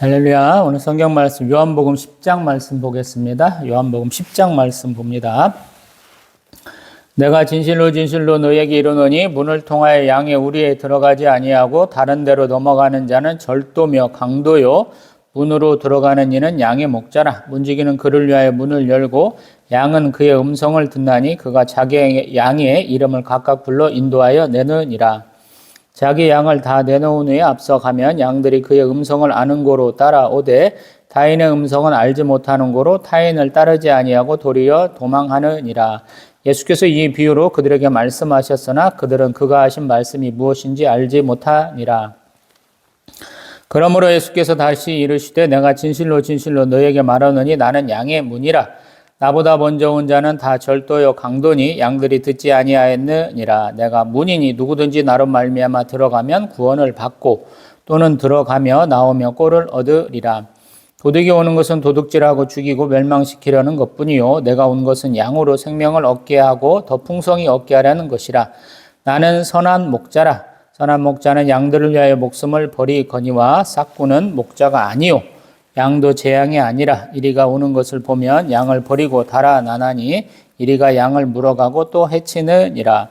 할렐루야. 오늘 성경 말씀 요한복음 10장 말씀 보겠습니다. 요한복음 10장 말씀 봅니다. 내가 진실로 진실로 너에게 이르노니 문을 통하여 양의 우리에 들어가지 아니하고 다른 데로 넘어가는 자는 절도며 강도요 문으로 들어가는 이는 양의 목자라. 문지기는 그를 위하여 문을 열고 양은 그의 음성을 듣나니 그가 자기 양의 이름을 각각 불러 인도하여 내느니라. 자기 양을 다 내놓은 후에 앞서가면 양들이 그의 음성을 아는 고로 따라오되 타인의 음성은 알지 못하는 고로 타인을 따르지 아니하고 도리어 도망하느니라. 예수께서 이 비유로 그들에게 말씀하셨으나 그들은 그가 하신 말씀이 무엇인지 알지 못하니라. 그러므로 예수께서 다시 이르시되 내가 진실로 진실로 너에게 말하노니 나는 양의 문이라. 나보다 먼저 온 자는 다 절도요 강도니 양들이 듣지 아니하였느니라. 내가 문이니 누구든지 나로 말미암아 들어가면 구원을 받고 또는 들어가며 나오며 꼴을 얻으리라. 도둑이 오는 것은 도둑질하고 죽이고 멸망시키려는 것뿐이요 내가 온 것은 양으로 생명을 얻게 하고 더 풍성히 얻게 하려는 것이라. 나는 선한 목자라. 선한 목자는 양들을 위하여 목숨을 버리거니와 싹구는 목자가 아니요 양도 제 양이 아니라. 이리가 오는 것을 보면 양을 버리고 달아나나니 이리가 양을 물어가고 또 해치느니라.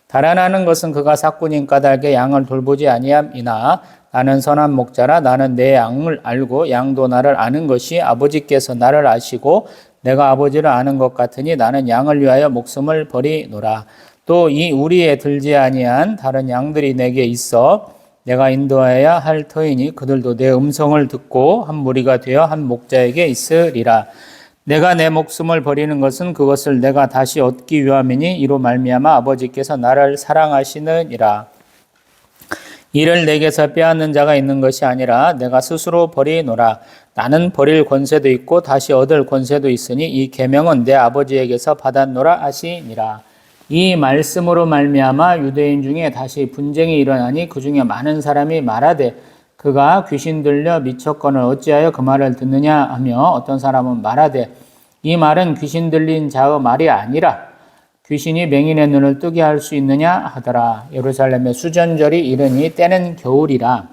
달아나는 것은 그가 삭군인 까닭에 양을 돌보지 아니함이나 나는 선한 목자라. 나는 내 양을 알고 양도 나를 아는 것이 아버지께서 나를 아시고 내가 아버지를 아는 것 같으니 나는 양을 위하여 목숨을 버리노라. 또 이 우리에 들지 아니한 다른 양들이 내게 있어 내가 인도하여야 할 터이니 그들도 내 음성을 듣고 한 무리가 되어 한 목자에게 있으리라. 내가 내 목숨을 버리는 것은 그것을 내가 다시 얻기 위함이니 이로 말미암아 아버지께서 나를 사랑하시느니라. 이를 내게서 빼앗는 자가 있는 것이 아니라 내가 스스로 버리노라. 나는 버릴 권세도 있고 다시 얻을 권세도 있으니 이 계명은 내 아버지에게서 받았노라 하시니라. 이 말씀으로 말미암아 유대인 중에 다시 분쟁이 일어나니 그 중에 많은 사람이 말하되 그가 귀신 들려 미쳤거늘 어찌하여 그 말을 듣느냐 하며 어떤 사람은 말하되 이 말은 귀신 들린 자의 말이 아니라 귀신이 맹인의 눈을 뜨게 할 수 있느냐 하더라. 예루살렘의 수전절이 이르니 때는 겨울이라.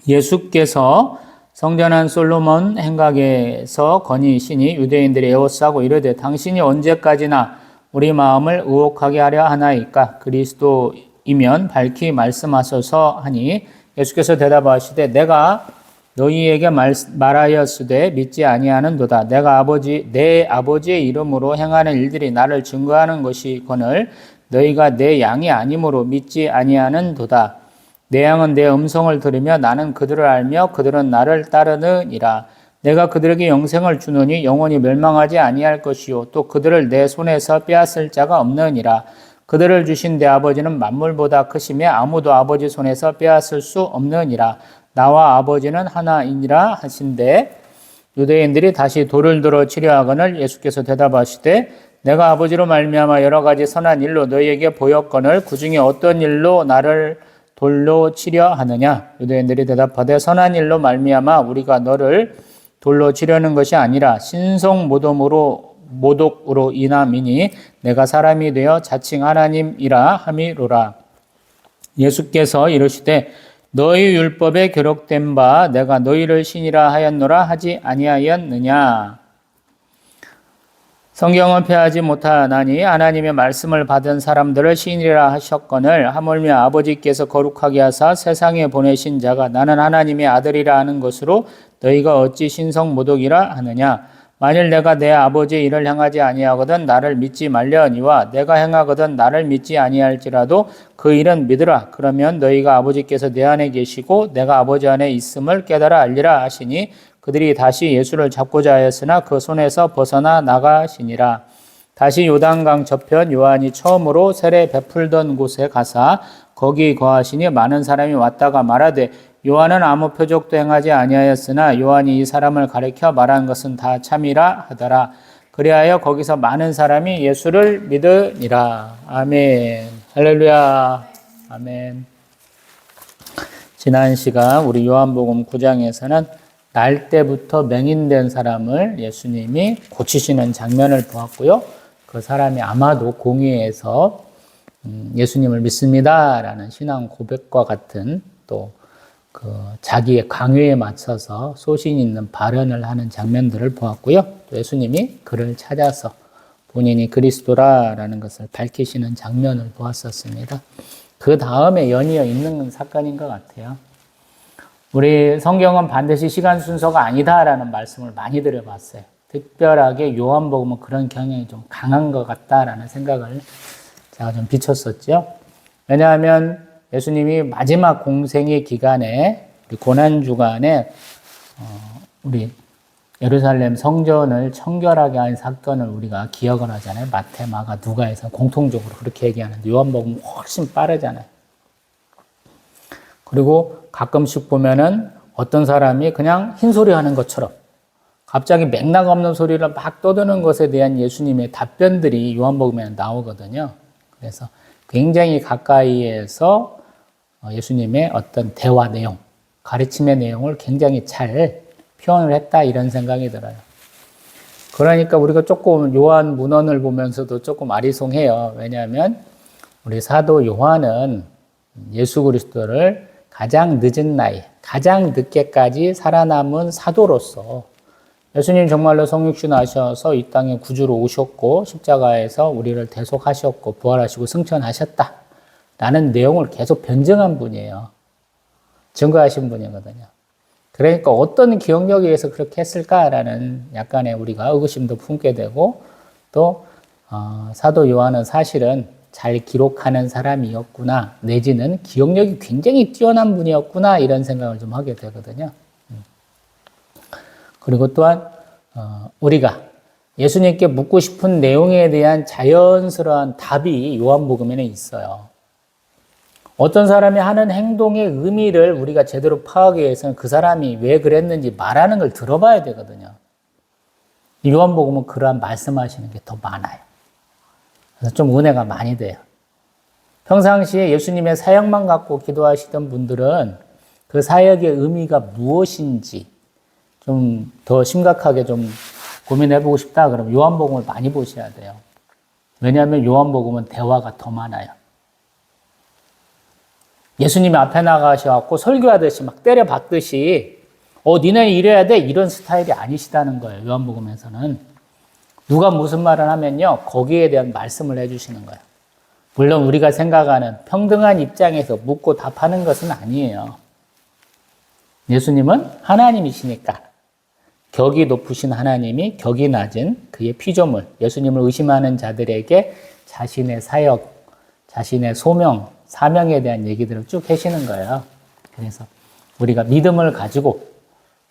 예수께서 성전한 솔로몬 행각에서 건의시니 유대인들이 에워싸고 이르되 당신이 언제까지나 우리 마음을 의혹하게 하려 하나이까? 그리스도이면 밝히 말씀하소서 하니 예수께서 대답하시되 내가 너희에게 말하였으되 믿지 아니하는도다. 내 아버지의 이름으로 행하는 일들이 나를 증거하는 것이거늘 너희가 내 양이 아니므로 믿지 아니하는도다. 내 양은 내 음성을 들으며 나는 그들을 알며 그들은 나를 따르느니라. 내가 그들에게 영생을 주노니 영원히 멸망하지 아니할 것이요 또 그들을 내 손에서 빼앗을 자가 없느니라. 그들을 주신 내 아버지는 만물보다 크시며 아무도 아버지 손에서 빼앗을 수 없느니라. 나와 아버지는 하나이니라 하신대 유대인들이 다시 돌을 들어 치려 하거늘 예수께서 대답하시되 내가 아버지로 말미암아 여러 가지 선한 일로 너희에게 보였거늘 그 중에 어떤 일로 나를 돌로 치려 하느냐. 유대인들이 대답하되 선한 일로 말미암아 우리가 너를 돌로 치려는 것이 아니라 신성 모독으로 인함이니 내가 사람이 되어 자칭 하나님이라 함이로라. 예수께서 이르시되 너희 율법에 기록된 바 내가 너희를 신이라 하였노라 하지 아니하였느냐. 성경을 폐하지 못하나니 하나님의 말씀을 받은 사람들을 신이라 하셨거늘 하물며 아버지께서 거룩하게 하사 세상에 보내신 자가 나는 하나님의 아들이라 하는 것으로 너희가 어찌 신성 모독이라 하느냐. 만일 내가 내 아버지의 일을 행하지 아니하거든 나를 믿지 말려니와 내가 행하거든 나를 믿지 아니할지라도 그 일은 믿으라. 그러면 너희가 아버지께서 내 안에 계시고 내가 아버지 안에 있음을 깨달아 알리라 하시니 그들이 다시 예수를 잡고자 하였으나 그 손에서 벗어나 나가시니라. 다시 요단강 저편 요한이 처음으로 세례 베풀던 곳에 가사 거기 거하시니 많은 사람이 왔다가 말하되 요한은 아무 표적도 행하지 아니하였으나 요한이 이 사람을 가리켜 말한 것은 다 참이라 하더라. 그리하여 거기서 많은 사람이 예수를 믿으니라. 아멘. 할렐루야. 아멘. 지난 시간 우리 요한복음 9장에서는 날 때부터 맹인된 사람을 예수님이 고치시는 장면을 보았고요. 그 사람이 아마도 공의에서 예수님을 믿습니다라는 신앙 고백과 같은 또 자기의 강요에 맞서서 소신 있는 발언을 하는 장면들을 보았고요. 또 예수님이 그를 찾아서 본인이 그리스도라라는 것을 밝히시는 장면을 보았었습니다. 그 다음에 연이어 있는 사건인 것 같아요. 우리 성경은 반드시 시간 순서가 아니다라는 말씀을 많이 드려봤어요. 특별하게 요한복음은 그런 경향이 좀 강한 것 같다라는 생각을 제가 좀 비췄었죠. 왜냐하면 예수님이 마지막 공생의 기간에, 고난주간에 우리 예루살렘 성전을 청결하게 한 사건을 우리가 기억을 하잖아요. 마태, 마가, 누가에서 공통적으로 그렇게 얘기하는데 요한복음은 훨씬 빠르잖아요. 그리고 가끔씩 보면은 어떤 사람이 그냥 흰소리 하는 것처럼 갑자기 맥락 없는 소리를 막 떠드는 것에 대한 예수님의 답변들이 요한복음에 나오거든요. 그래서 굉장히 가까이에서 예수님의 어떤 대화 내용, 가르침의 내용을 굉장히 잘 표현을 했다 이런 생각이 들어요. 그러니까 우리가 조금 요한 문헌을 보면서도 조금 아리송해요. 왜냐하면 우리 사도 요한은 예수 그리스도를 가장 늦은 나이, 가장 늦게까지 살아남은 사도로서 예수님 정말로 성육신 하셔서 이 땅에 구주로 오셨고 십자가에서 우리를 대속하셨고 부활하시고 승천하셨다 라는 내용을 계속 변증한 분이에요. 증거하신 분이거든요. 그러니까 어떤 기억력에 의해서 그렇게 했을까라는 약간의 우리가 의구심도 품게 되고 또 사도 요한은 사실은 잘 기록하는 사람이었구나 내지는 기억력이 굉장히 뛰어난 분이었구나 이런 생각을 좀 하게 되거든요. 그리고 또한 우리가 예수님께 묻고 싶은 내용에 대한 자연스러운 답이 요한복음에는 있어요. 어떤 사람이 하는 행동의 의미를 우리가 제대로 파악하기 위해서는 그 사람이 왜 그랬는지 말하는 걸 들어봐야 되거든요. 요한복음은 그러한 말씀하시는 게 더 많아요. 그래서 좀 은혜가 많이 돼요. 평상시에 예수님의 사역만 갖고 기도하시던 분들은 그 사역의 의미가 무엇인지 좀 더 심각하게 좀 고민해보고 싶다 그러면 요한복음을 많이 보셔야 돼요. 왜냐하면 요한복음은 대화가 더 많아요. 예수님이 앞에 나가셔서 설교하듯이 막 때려박듯이 니네 이래야 돼 이런 스타일이 아니시다는 거예요. 요한복음에서는 누가 무슨 말을 하면요 거기에 대한 말씀을 해주시는 거예요. 물론 우리가 생각하는 평등한 입장에서 묻고 답하는 것은 아니에요. 예수님은 하나님이시니까 격이 높으신 하나님이 격이 낮은 그의 피조물 예수님을 의심하는 자들에게 자신의 사역, 자신의 소명, 사명에 대한 얘기들을 쭉 하시는 거예요. 그래서 우리가 믿음을 가지고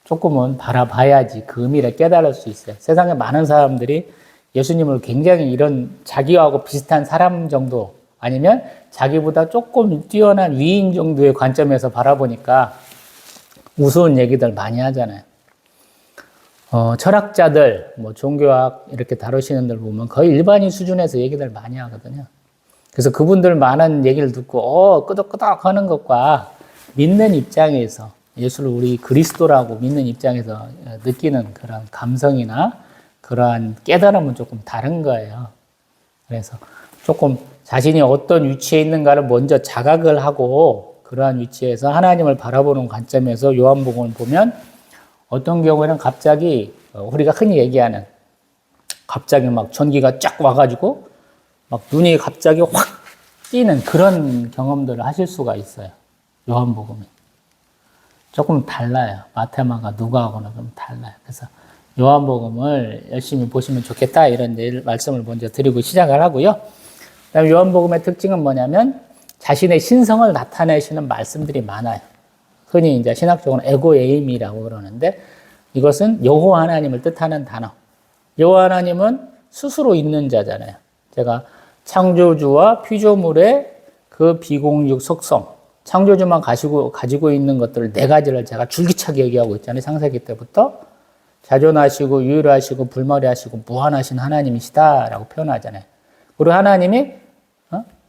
조금은 바라봐야지 그 의미를 깨달을 수 있어요. 세상에 많은 사람들이 예수님을 굉장히 이런 자기하고 비슷한 사람 정도 아니면 자기보다 조금 뛰어난 위인 정도의 관점에서 바라보니까 우스운 얘기들 많이 하잖아요. 철학자들, 종교학 이렇게 다루시는 들 보면 거의 일반인 수준에서 얘기들 많이 하거든요. 그래서 그분들 많은 얘기를 듣고 끄덕끄덕 하는 것과 믿는 입장에서 예수를 우리 그리스도라고 믿는 입장에서 느끼는 그런 감성이나 그러한 깨달음은 조금 다른 거예요. 그래서 조금 자신이 어떤 위치에 있는가를 먼저 자각을 하고 그러한 위치에서 하나님을 바라보는 관점에서 요한복음을 보면 어떤 경우에는 갑자기 우리가 흔히 얘기하는 갑자기 막 전기가 쫙 와가지고 막 눈이 갑자기 확 띄는 그런 경험들을 하실 수가 있어요. 요한복음이. 조금 달라요. 마태마가 누가하고는 좀 달라요. 그래서 요한복음을 열심히 보시면 좋겠다 이런 말씀을 먼저 드리고 시작을 하고요. 그다음에 요한복음의 특징은 뭐냐면 자신의 신성을 나타내시는 말씀들이 많아요. 흔히 이제 신학적으로는 에고에임이라고 그러는데 이것은 여호와 하나님을 뜻하는 단어. 여호와 하나님은 스스로 있는 자잖아요. 제가 창조주와 피조물의 그 비공육 속성, 창조주만 가지고 있는 것들을 네 가지를 제가 줄기차게 얘기하고 있잖아요. 창세기 때부터 자존하시고 유일하시고 불멸하시고 무한하신 하나님이시다라고 표현하잖아요. 그리고 하나님이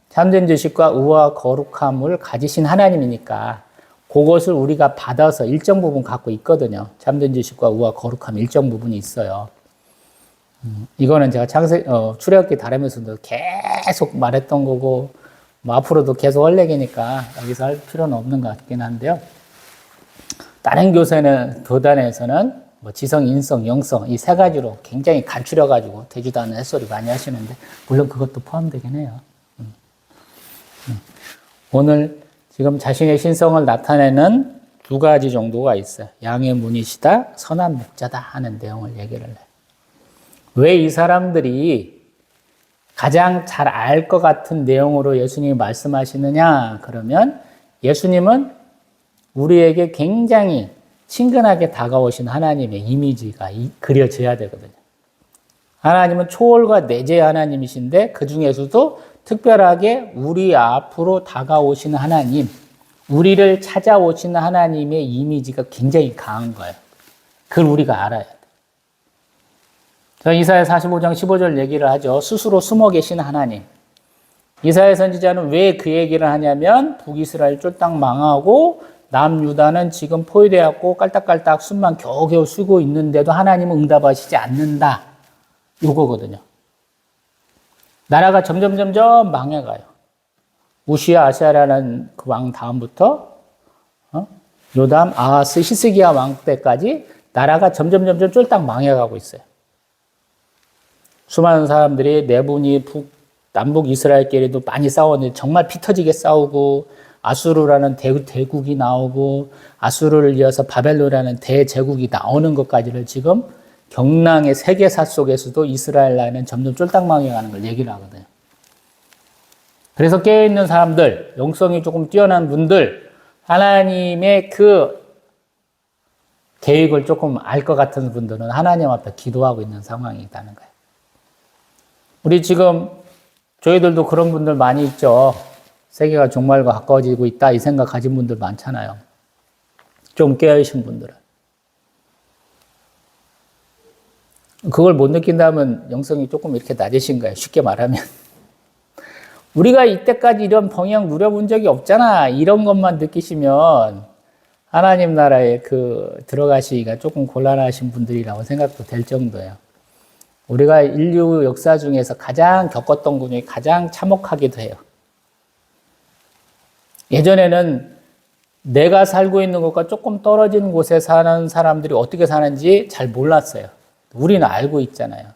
참된 지식과 의와 거룩함을 가지신 하나님이니까 그것을 우리가 받아서 일정 부분 갖고 있거든요. 참된 지식과 의와 거룩함 일정 부분이 있어요. 이거는 제가 출애굽기 다루면서도 계속 말했던 거고 뭐 앞으로도 계속 할 얘기니까 여기서 할 필요는 없는 것 같긴 한데요. 다른 교단에서는 뭐 지성, 인성, 영성 이 세 가지로 굉장히 간추려가지고 되지도 않는 햇소리 많이 하시는데 물론 그것도 포함되긴 해요. 오늘 지금 자신의 신성을 나타내는 두 가지 정도가 있어요. 양의 문이시다, 선한 목자다 하는 내용을 얘기를 해요. 왜 이 사람들이 가장 잘 알 것 같은 내용으로 예수님이 말씀하시느냐? 그러면 예수님은 우리에게 굉장히 친근하게 다가오신 하나님의 이미지가 그려져야 되거든요. 하나님은 초월과 내재의 하나님이신데 그 중에서도 특별하게 우리 앞으로 다가오시는 하나님, 우리를 찾아오시는 하나님의 이미지가 굉장히 강한 거예요. 그걸 우리가 알아야 돼. 이사야 45장 15절 얘기를 하죠. 스스로 숨어 계신 하나님. 이사야 선지자는 왜 그 얘기를 하냐면 북이스라엘 쫄딱 망하고 남유다는 지금 포위되었고 깔딱깔딱 숨만 겨우겨우 쉬고 있는데도 하나님은 응답하시지 않는다. 요거거든요. 나라가 점점 망해가요. 우시야 아시아라는 그 왕 다음부터 요담, 아하스, 히스기야 왕 때까지 나라가 점점 쫄딱 망해가고 있어요. 수많은 사람들이 내분이 남북 이스라엘끼리도 많이 싸웠는데 정말 피 터지게 싸우고 아수르라는 대국이 나오고 아수르를 이어서 바벨론이라는 대제국이 나오는 것까지를 지금 경랑의 세계사 속에서도 이스라엘 나라는 점점 쫄딱 망해가는 걸 얘기를 하거든요. 그래서 깨어있는 사람들, 영성이 조금 뛰어난 분들, 하나님의 그 계획을 조금 알 것 같은 분들은 하나님 앞에 기도하고 있는 상황이라는 거예요. 우리 지금 저희들도 그런 분들 많이 있죠. 세계가 종말과 가까워지고 있다 이 생각 가진 분들 많잖아요. 좀 깨어있신 분들은. 그걸 못 느낀다면 영성이 조금 이렇게 낮으신 거예요. 쉽게 말하면. 우리가 이때까지 이런 평양 누려본 적이 없잖아. 이런 것만 느끼시면 하나님 나라에 들어가시기가 조금 곤란하신 분들이라고 생각도 될 정도예요. 우리가 인류 역사 중에서 가장 겪었던 것 중에 가장 참혹하기도 해요. 예전에는 내가 살고 있는 곳과 조금 떨어진 곳에 사는 사람들이 어떻게 사는지 잘 몰랐어요. 우리는 알고 있잖아요.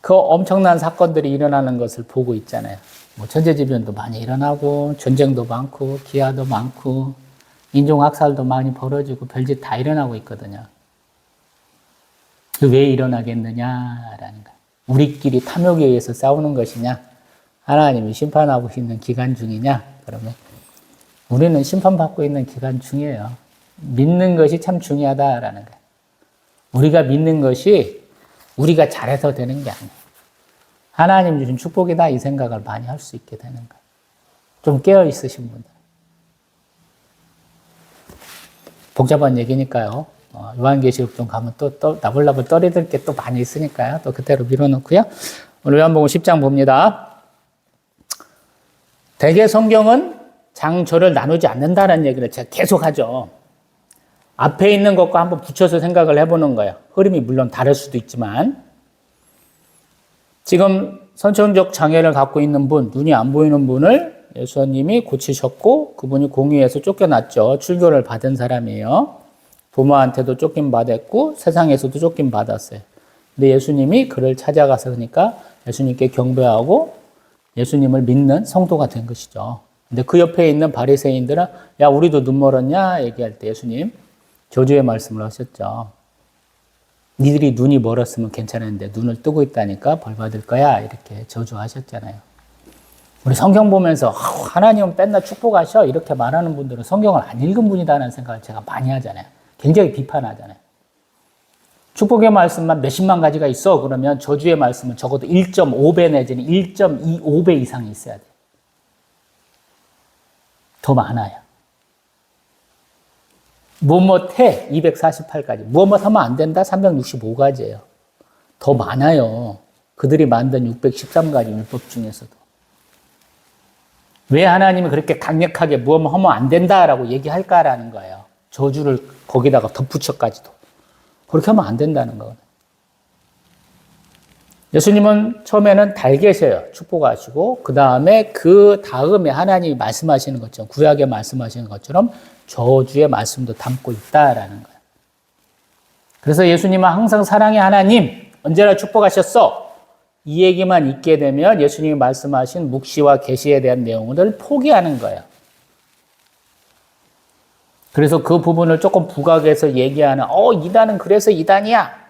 그 엄청난 사건들이 일어나는 것을 보고 있잖아요. 뭐 천재지변도 많이 일어나고 전쟁도 많고 기아도 많고 인종학살도 많이 벌어지고 별짓 다 일어나고 있거든요. 왜 일어나겠느냐라는 거예요. 우리끼리 탐욕에 의해서 싸우는 것이냐? 하나님이 심판하고 있는 기간 중이냐? 그러면 우리는 심판받고 있는 기간 중이에요. 믿는 것이 참 중요하다라는 거예요. 우리가 믿는 것이 우리가 잘해서 되는 게 아니에요. 하나님 주신 축복이다 이 생각을 많이 할 수 있게 되는 거예요. 좀 깨어 있으신 분들. 복잡한 얘기니까요. 요한계시록 좀 가면 또 나불나불 떨어질 게 또 많이 있으니까요. 또 그때로 밀어놓고요. 오늘 요한복음 10장 봅니다. 대개 성경은 장절을 나누지 않는다는 얘기를 제가 계속 하죠. 앞에 있는 것과 한번 붙여서 생각을 해보는 거예요. 흐름이 물론 다를 수도 있지만 지금 선천적 장애를 갖고 있는 분, 눈이 안 보이는 분을 예수님이 고치셨고 그분이 공의에서 쫓겨났죠. 출교를 받은 사람이에요. 부모한테도 쫓김받았고 세상에서도 쫓김받았어요. 근데 예수님이 그를 찾아가서 그러니까 예수님께 경배하고 예수님을 믿는 성도가 된 것이죠. 근데 그 옆에 있는 바리새인들은 야 우리도 눈 멀었냐 얘기할 때 예수님 저주의 말씀을 하셨죠. 니들이 눈이 멀었으면 괜찮은데 눈을 뜨고 있다니까 벌 받을 거야 이렇게 저주하셨잖아요. 우리 성경 보면서 하나님은 맨날 축복하셔 이렇게 말하는 분들은 성경을 안 읽은 분이다라는 생각을 제가 많이 하잖아요. 굉장히 비판하잖아요. 축복의 말씀만 몇십만 가지가 있어 그러면 저주의 말씀은 적어도 1.5배 내지는 1.25배 이상이 있어야 돼요. 더 많아요. 무엇해 248가지 무엇 하면 안 된다 365가지예요. 더 많아요. 그들이 만든 613가지 율법 중에서도. 왜 하나님이 그렇게 강력하게 무엇 하면 안 된다라고 얘기할까라는 거예요. 저주를 거기다가 덧붙여까지도. 그렇게 하면 안 된다는 거거든요. 예수님은 처음에는 달 계셔요. 축복하시고 그 다음에 하나님이 말씀하시는 것처럼 구약에 말씀하시는 것처럼 저주의 말씀도 담고 있다라는 거예요. 그래서 예수님은 항상 사랑의 하나님 언제나 축복하셨어. 이 얘기만 있게 되면 예수님이 말씀하신 묵시와 계시에 대한 내용을 포기하는 거예요. 그래서 그 부분을 조금 부각해서 얘기하는 이단은 그래서 이단이야.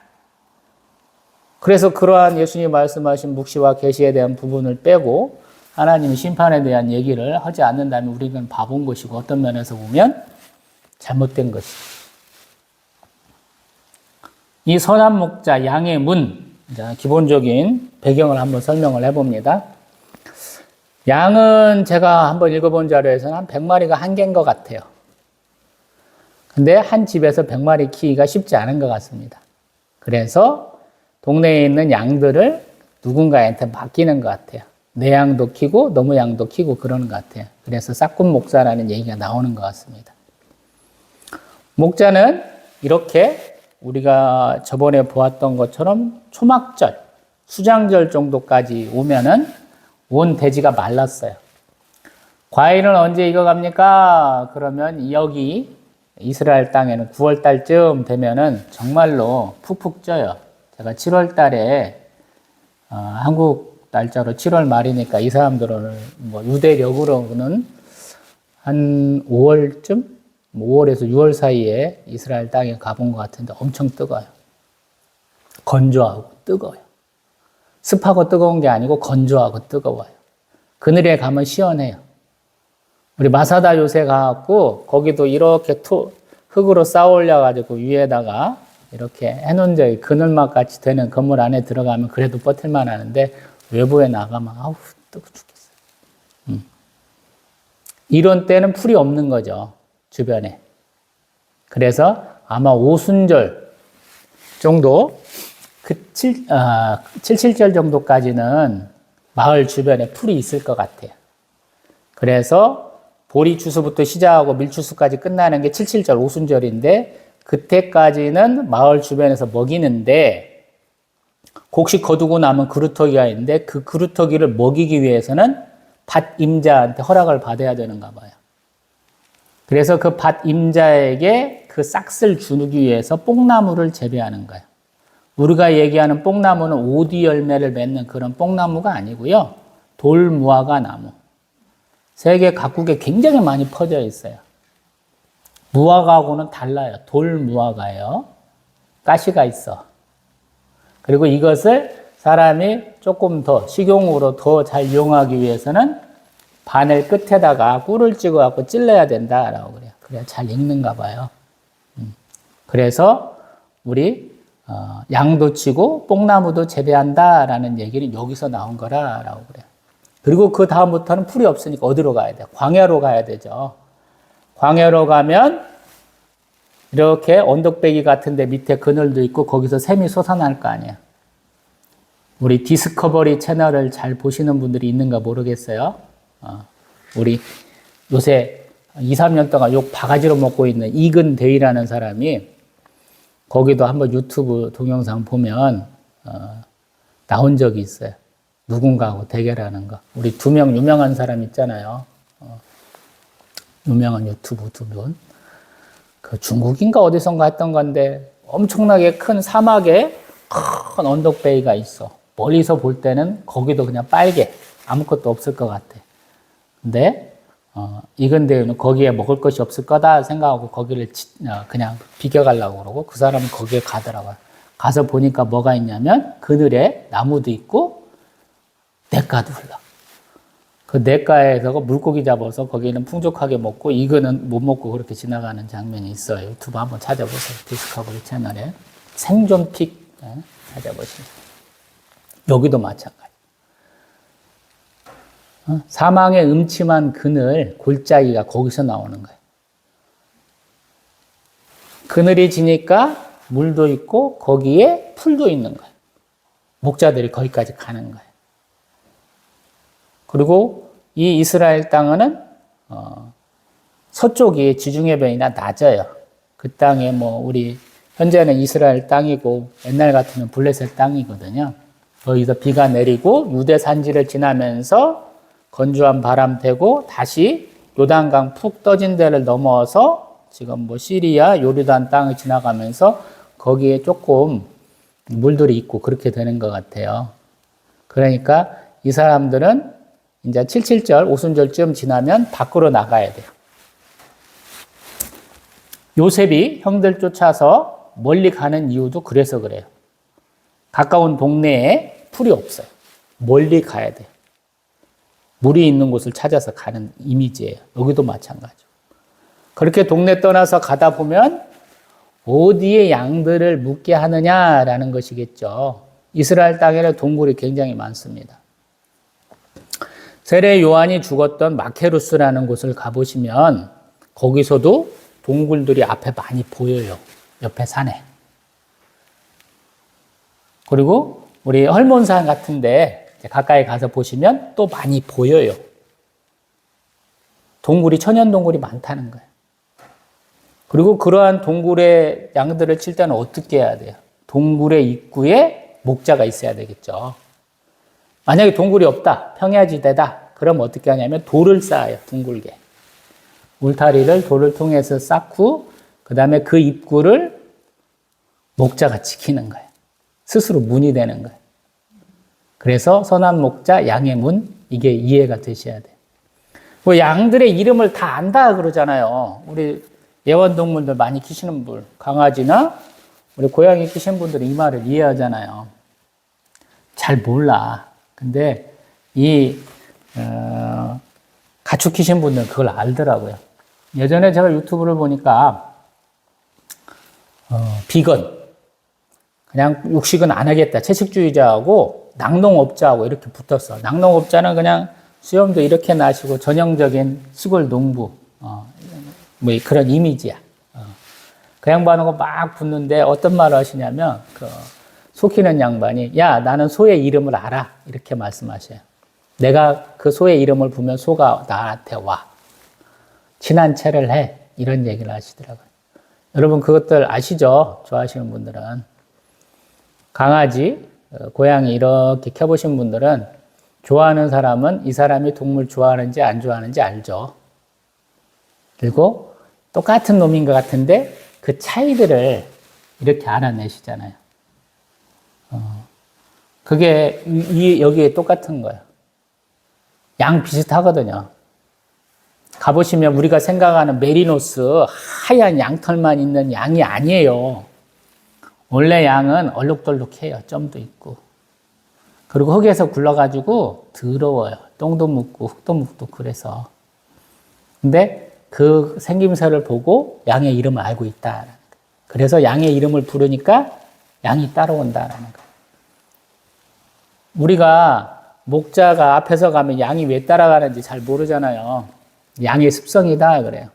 그래서 그러한 예수님이 말씀하신 묵시와 계시에 대한 부분을 빼고 하나님의 심판에 대한 얘기를 하지 않는다면 우리는 바본 것이고 어떤 면에서 보면 잘못된 것이죠. 이 선한 목자 양의 문, 기본적인 배경을 한번 설명을 해봅니다. 양은 제가 한번 읽어본 자료에서는 한 100마리가 한계인 것 같아요. 근데 한 집에서 100마리 키우기가 쉽지 않은 것 같습니다. 그래서 동네에 있는 양들을 누군가한테 맡기는 것 같아요. 내 양도 키고 너무 양도 키고 그러는 것 같아요. 그래서 싹군 목사라는 얘기가 나오는 것 같습니다. 목자는 이렇게 우리가 저번에 보았던 것처럼 초막절, 수장절 정도까지 오면은 온 대지가 말랐어요. 과일은 언제 익어갑니까? 그러면 여기 이스라엘 땅에는 9월 달쯤 되면은 정말로 푹푹 쪄요. 제가 7월 달에 한국 날짜로 7월 말이니까 이 사람들은 유대력으로는 한 5월쯤? 5월에서 6월 사이에 이스라엘 땅에 가본 것 같은데 엄청 뜨거워요. 건조하고 뜨거워요. 습하고 뜨거운 게 아니고 건조하고 뜨거워요. 그늘에 가면 시원해요. 우리 마사다 요새 가갖고 거기도 이렇게 흙으로 쌓아 올려가지고 위에다가 이렇게 해놓은 적이 그늘막 같이 되는 건물 안에 들어가면 그래도 버틸만 하는데 외부에 나가면 뜨거 죽겠어요. 이런 때는 풀이 없는 거죠. 주변에. 그래서 아마 오순절 정도, 77절 정도까지는 마을 주변에 풀이 있을 것 같아요. 그래서 보리 추수부터 시작하고 밀추수까지 끝나는 게 77절 오순절인데 그때까지는 마을 주변에서 먹이는데 곡식 거두고 남은 그루터기가 있는데 그 그루터기를 먹이기 위해서는 밭 임자한테 허락을 받아야 되는가 봐요. 그래서 그 밭 임자에게 그 싹을 주기 위해서 뽕나무를 재배하는 거예요. 우리가 얘기하는 뽕나무는 오디 열매를 맺는 그런 뽕나무가 아니고요. 돌무화과 나무. 세계 각국에 굉장히 많이 퍼져 있어요. 무화과하고는 달라요. 돌무화과예요. 가시가 있어. 그리고 이것을 사람이 조금 더 식용으로 더 잘 이용하기 위해서는 바늘 끝에다가 꿀을 찍어갖고 찔러야 된다라고 그래요. 그래야 잘 익는가 봐요. 그래서 우리 양도 치고 뽕나무도 재배한다라는 얘기는 여기서 나온 거라고 그래요. 그리고 그 다음부터는 풀이 없으니까 어디로 가야 돼요? 광야로 가야 되죠. 광야로 가면 이렇게 언덕배기 같은데 밑에 그늘도 있고 거기서 샘이 솟아날 거 아니에요. 우리 디스커버리 채널을 잘 보시는 분들이 있는가 모르겠어요. 우리 요새 2, 3년 동안 욕 바가지로 먹고 있는 이근 대위라는 사람이 거기도 한번 유튜브 동영상 보면 나온 적이 있어요. 누군가하고 대결하는 거. 우리 2명 유명한 사람 있잖아요. 유명한 유튜브 2분. 그 중국인가 어디선가 했던 건데 엄청나게 큰 사막에 큰 언덕베이가 있어. 멀리서 볼 때는 거기도 그냥 빨개. 아무것도 없을 것 같아. 근데 이근대는 거기에 먹을 것이 없을 거다 생각하고 거기를 그냥 비껴가려고 그러고 그 사람은 거기에 가더라고요. 가서 보니까 뭐가 있냐면 그늘에 나무도 있고 냇가도 흘러. 그 냇가에서 물고기 잡아서 거기는 풍족하게 먹고 이거는 못 먹고 그렇게 지나가는 장면이 있어요. 유튜브 한번 찾아보세요. 디스커버리 채널에 생존픽 찾아보시면 여기도 마찬가지. 사망의 음침한 그늘 골짜기가 거기서 나오는 거예요. 그늘이 지니까 물도 있고 거기에 풀도 있는 거예요. 목자들이 거기까지 가는 거예요. 그리고 이 이스라엘 땅은 서쪽이 지중해변이나 낮아요. 그 땅에 우리 현재는 이스라엘 땅이고 옛날 같으면 블레셋 땅이거든요. 거기서 비가 내리고 유대 산지를 지나면서 건조한 바람 되고 다시 요단강 푹 떠진 데를 넘어서 지금 뭐 시리아, 요르단 땅을 지나가면서 거기에 조금 물들이 있고 그렇게 되는 것 같아요. 그러니까 이 사람들은 이제 77절, 오순절쯤 지나면 밖으로 나가야 돼요. 요셉이 형들 쫓아서 멀리 가는 이유도 그래서 그래요. 가까운 동네에 풀이 없어요. 멀리 가야 돼요. 물이 있는 곳을 찾아서 가는 이미지예요. 여기도 마찬가지고. 그렇게 동네 떠나서 가다 보면 어디에 양들을 묵게 하느냐라는 것이겠죠. 이스라엘 땅에는 동굴이 굉장히 많습니다. 세례 요한이 죽었던 마케루스라는 곳을 가보시면 거기서도 동굴들이 앞에 많이 보여요. 옆에 산에. 그리고 우리 헐몬산 같은데 가까이 가서 보시면 또 많이 보여요. 동굴이 천연 동굴이 많다는 거예요. 그리고 그러한 동굴에 양들을 칠 때는 어떻게 해야 돼요? 동굴의 입구에 목자가 있어야 되겠죠. 만약에 동굴이 없다, 평야지대다, 그럼 어떻게 하냐면 돌을 쌓아요, 둥글게. 울타리를 돌을 통해서 쌓고 그 다음에 그 입구를 목자가 지키는 거예요. 스스로 문이 되는 거예요. 그래서 선한 목자, 양의 문, 이게 이해가 되셔야 돼요. 뭐 양들의 이름을 다 안다 그러잖아요. 우리 애완동물들 많이 키시는 분, 강아지나 우리 고양이 키시는 분들은 이 말을 이해하잖아요. 잘 몰라. 근데 가축 키신 분들은 그걸 알더라고요. 예전에 제가 유튜브를 보니까 비건, 그냥 육식은 안 하겠다. 채식주의자하고 낙농업자하고 이렇게 붙었어. 낙농업자는 그냥 수염도 이렇게 나시고 전형적인 시골 농부, 뭐 그런 이미지야. 그 양반하고 막 붙는데 어떤 말을 하시냐면 소 키는 양반이 야 나는 소의 이름을 알아 이렇게 말씀하셔요. 내가 그 소의 이름을 부르면 소가 나한테 와. 친한 체를 해. 이런 얘기를 하시더라고요. 여러분 그것들 아시죠? 좋아하시는 분들은. 강아지, 고양이 이렇게 켜보신 분들은 좋아하는 사람은 이 사람이 동물 좋아하는지 안 좋아하는지 알죠. 그리고 똑같은 놈인 것 같은데 그 차이들을 이렇게 알아내시잖아요. 그게 여기에 똑같은 거예요. 양 비슷하거든요. 가보시면 우리가 생각하는 메리노스 하얀 양털만 있는 양이 아니에요. 원래 양은 얼룩덜룩해요. 점도 있고. 그리고 흙에서 굴러가지고 더러워요. 똥도 묻고 흙도 묻고 그래서. 근데 그 생김새를 보고 양의 이름을 알고 있다. 그래서 양의 이름을 부르니까 양이 따라온다라는 거예요. 우리가 목자가 앞에서 가면 양이 왜 따라가는지 잘 모르잖아요. 양의 습성이다 그래요.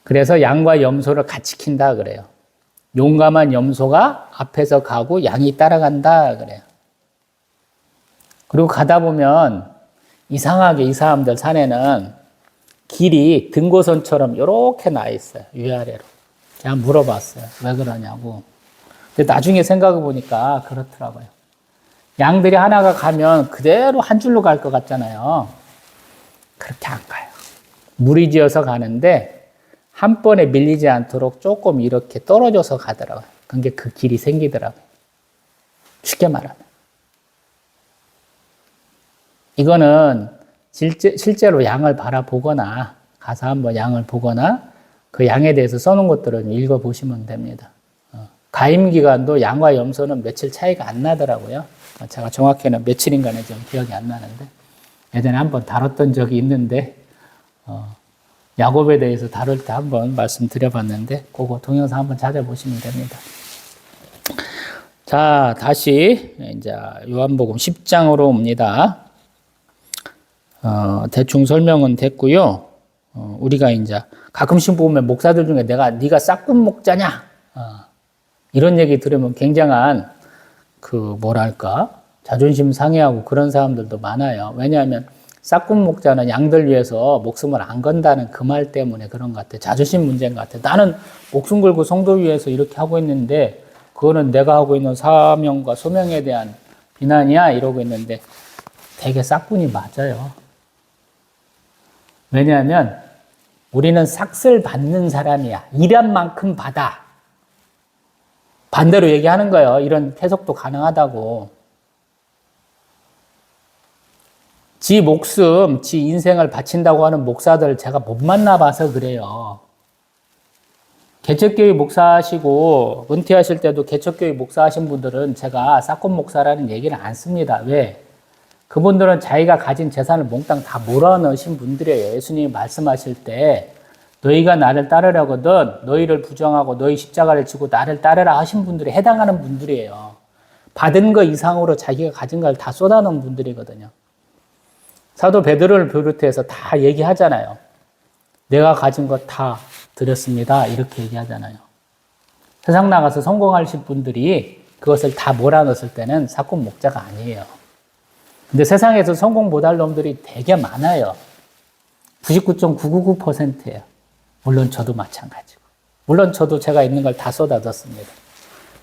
그래서 양과 염소를 같이 킨다 그래요. 용감한 염소가 앞에서 가고 양이 따라간다 그래요. 그리고 가다 보면 이상하게 이 사람들 산에는 길이 등고선처럼 이렇게 나 있어요. 위아래로. 제가 물어봤어요. 왜 그러냐고. 근데 나중에 생각해 보니까 그렇더라고요. 양들이 하나가 가면 그대로 한 줄로 갈 것 같잖아요. 그렇게 안 가요. 무리지어서 가는데 한 번에 밀리지 않도록 조금 이렇게 떨어져서 가더라고요. 그게 그 길이 생기더라고요. 쉽게 말하면. 이거는 실제로 양을 바라보거나 가서 한번 양을 보거나 그 양에 대해서 써놓은 것들을 읽어보시면 됩니다. 가임기간도 양과 염소는 며칠 차이가 안 나더라고요. 제가 정확히는 며칠인가는 좀 기억이 안 나는데 예전에 한번 다뤘던 적이 있는데 야곱에 대해서 다룰 때 한번 말씀드려봤는데 그거 동영상 한번 찾아보시면 됩니다. 자, 다시 이제 요한복음 10장으로 옵니다. 대충 설명은 됐고요. 우리가 이제 가끔씩 보면 목사들 중에 네가 싹군 목자냐? 이런 얘기 들으면 굉장한 자존심 상해하고 그런 사람들도 많아요. 왜냐하면 싹군 목자는 양들 위해서 목숨을 안 건다는 그 말 때문에 그런 것 같아요. 자존심 문제인 것 같아요. 나는 목숨 걸고 성도 위해서 이렇게 하고 있는데 그거는 내가 하고 있는 사명과 소명에 대한 비난이야 이러고 있는데 되게 싹군이 맞아요. 왜냐하면 우리는 삭슬 받는 사람이야. 일한 만큼 받아. 반대로 얘기하는 거예요. 이런 해석도 가능하다고. 지 목숨, 지 인생을 바친다고 하는 목사들 제가 못 만나봐서 그래요. 개척교회 목사하시고 은퇴하실 때도 개척교회 목사하신 분들은 제가 사건 목사라는 얘기를 안 씁니다. 왜? 그분들은 자기가 가진 재산을 몽땅 다 몰아넣으신 분들이에요. 예수님이 말씀하실 때 너희가 나를 따르려거든 너희를 부정하고 너희 십자가를 지고 나를 따르라 하신 분들이 해당하는 분들이에요. 받은 거 이상으로 자기가 가진 걸 다 쏟아놓은 분들이거든요. 사도 베드로를 비롯해서 다 얘기하잖아요. 내가 가진 것 다 드렸습니다. 이렇게 얘기하잖아요. 세상 나가서 성공하실 분들이 그것을 다 몰아넣었을 때는 사건 목자가 아니에요. 근데 세상에서 성공 못할 놈들이 되게 많아요. 99.999%예요. 물론 저도 마찬가지고. 물론 저도 제가 있는 걸 다 쏟아졌습니다.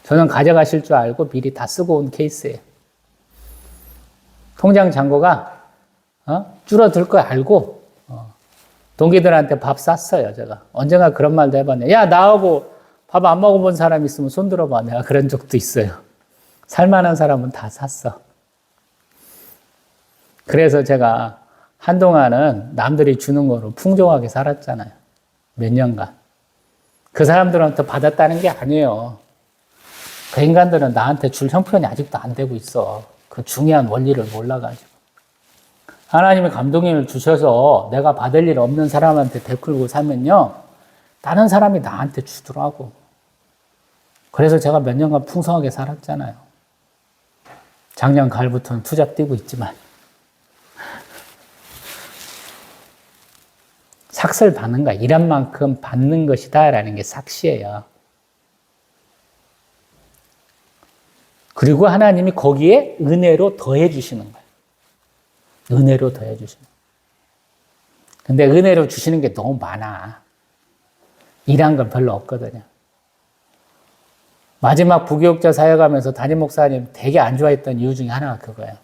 저는 가져가실 줄 알고 미리 다 쓰고 온 케이스예요. 통장 잔고가 줄어들 거 알고 동기들한테 밥 쌌어요. 제가 언젠가 그런 말도 해봤네. 야 나하고 밥 안 먹어본 사람 있으면 손 들어봐. 내가 그런 적도 있어요. 살만한 사람은 다 샀어. 그래서 제가 한동안은 남들이 주는 거로 풍족하게 살았잖아요. 몇 년간. 그 사람들한테 받았다는 게 아니에요. 그 인간들은 나한테 줄 형편이 아직도 안 되고 있어. 그 중요한 원리를 몰라가지고. 하나님이 감동을 주셔서 내가 받을 일 없는 사람한테 베풀고 살면요. 다른 사람이 나한테 주더라고. 그래서 제가 몇 년간 풍성하게 살았잖아요. 작년 가을부터는 투잡 뛰고 있지만. 삭슬 받는 거야. 일한 만큼 받는 것이다 라는 게 삭시예요. 그리고 하나님이 거기에 은혜로 더해 주시는 거예요. 은혜로 더해 주시는 거예요. 근데 은혜로 주시는 게 너무 많아. 일한 건 별로 없거든요. 마지막 부교육자 사역하면서 담임 목사님 되게 안 좋아했던 이유 중에 하나가 그거예요.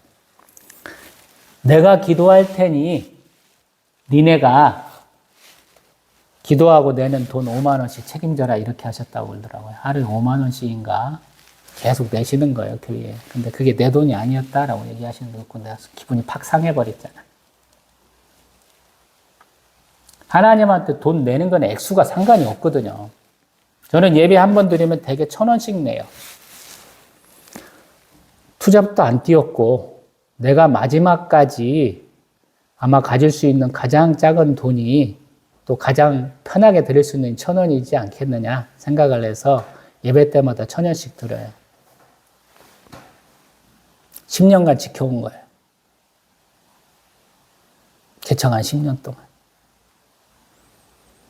내가 기도할 테니 니네가 기도하고 내는 돈 5만 원씩 책임져라 이렇게 하셨다고 그러더라고요. 하루에 5만 원씩인가 계속 내시는 거예요, 교회에. 근데 그게 내 돈이 아니었다라고 얘기하시는 거 듣고 내가 기분이 팍 상해버렸잖아. 하나님한테 돈 내는 건 액수가 상관이 없거든요. 저는 예배 한 번 드리면 대개 1,000원씩 내요. 투잡도 안 뛰었고 내가 마지막까지 아마 가질 수 있는 가장 작은 돈이 또 가장 편하게 드릴 수 있는 1,000원이지 않겠느냐 생각을 해서 예배 때마다 1,000원씩 드려요. 10년간 지켜온 거예요. 개청한 10년 동안.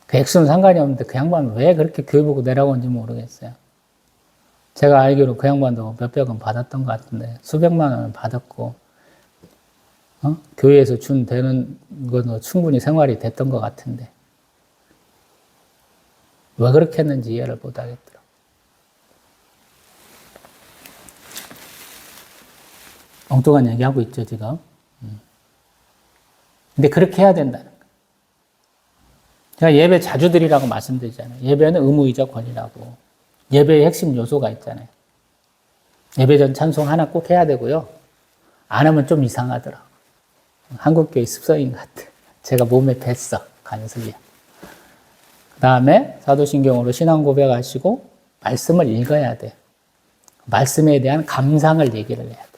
그 액수는 상관이 없는데 그 양반은 왜 그렇게 교회 보고 내려온지 모르겠어요. 제가 알기로 그 양반도 몇백 원 받았던 것 같은데 수백만 원을 받았고 교회에서 준 되는 건 충분히 생활이 됐던 것 같은데 왜 그렇게 했는지 이해를 못 하겠더라고요. 엉뚱한 얘기하고 있죠, 지금. 근데 그렇게 해야 된다는 거예요. 제가 예배 자주 드리라고 말씀드리잖아요. 예배는 의무이자 권리라고. 예배의 핵심 요소가 있잖아요. 예배 전 찬송 하나 꼭 해야 되고요. 안 하면 좀 이상하더라. 한국교회 습성인 것 같아. 제가 몸에 뱄어, 간슬려. 그 다음에 사도신경으로 신앙 고백하시고 말씀을 읽어야 돼. 말씀에 대한 감상을 얘기를 해야 돼.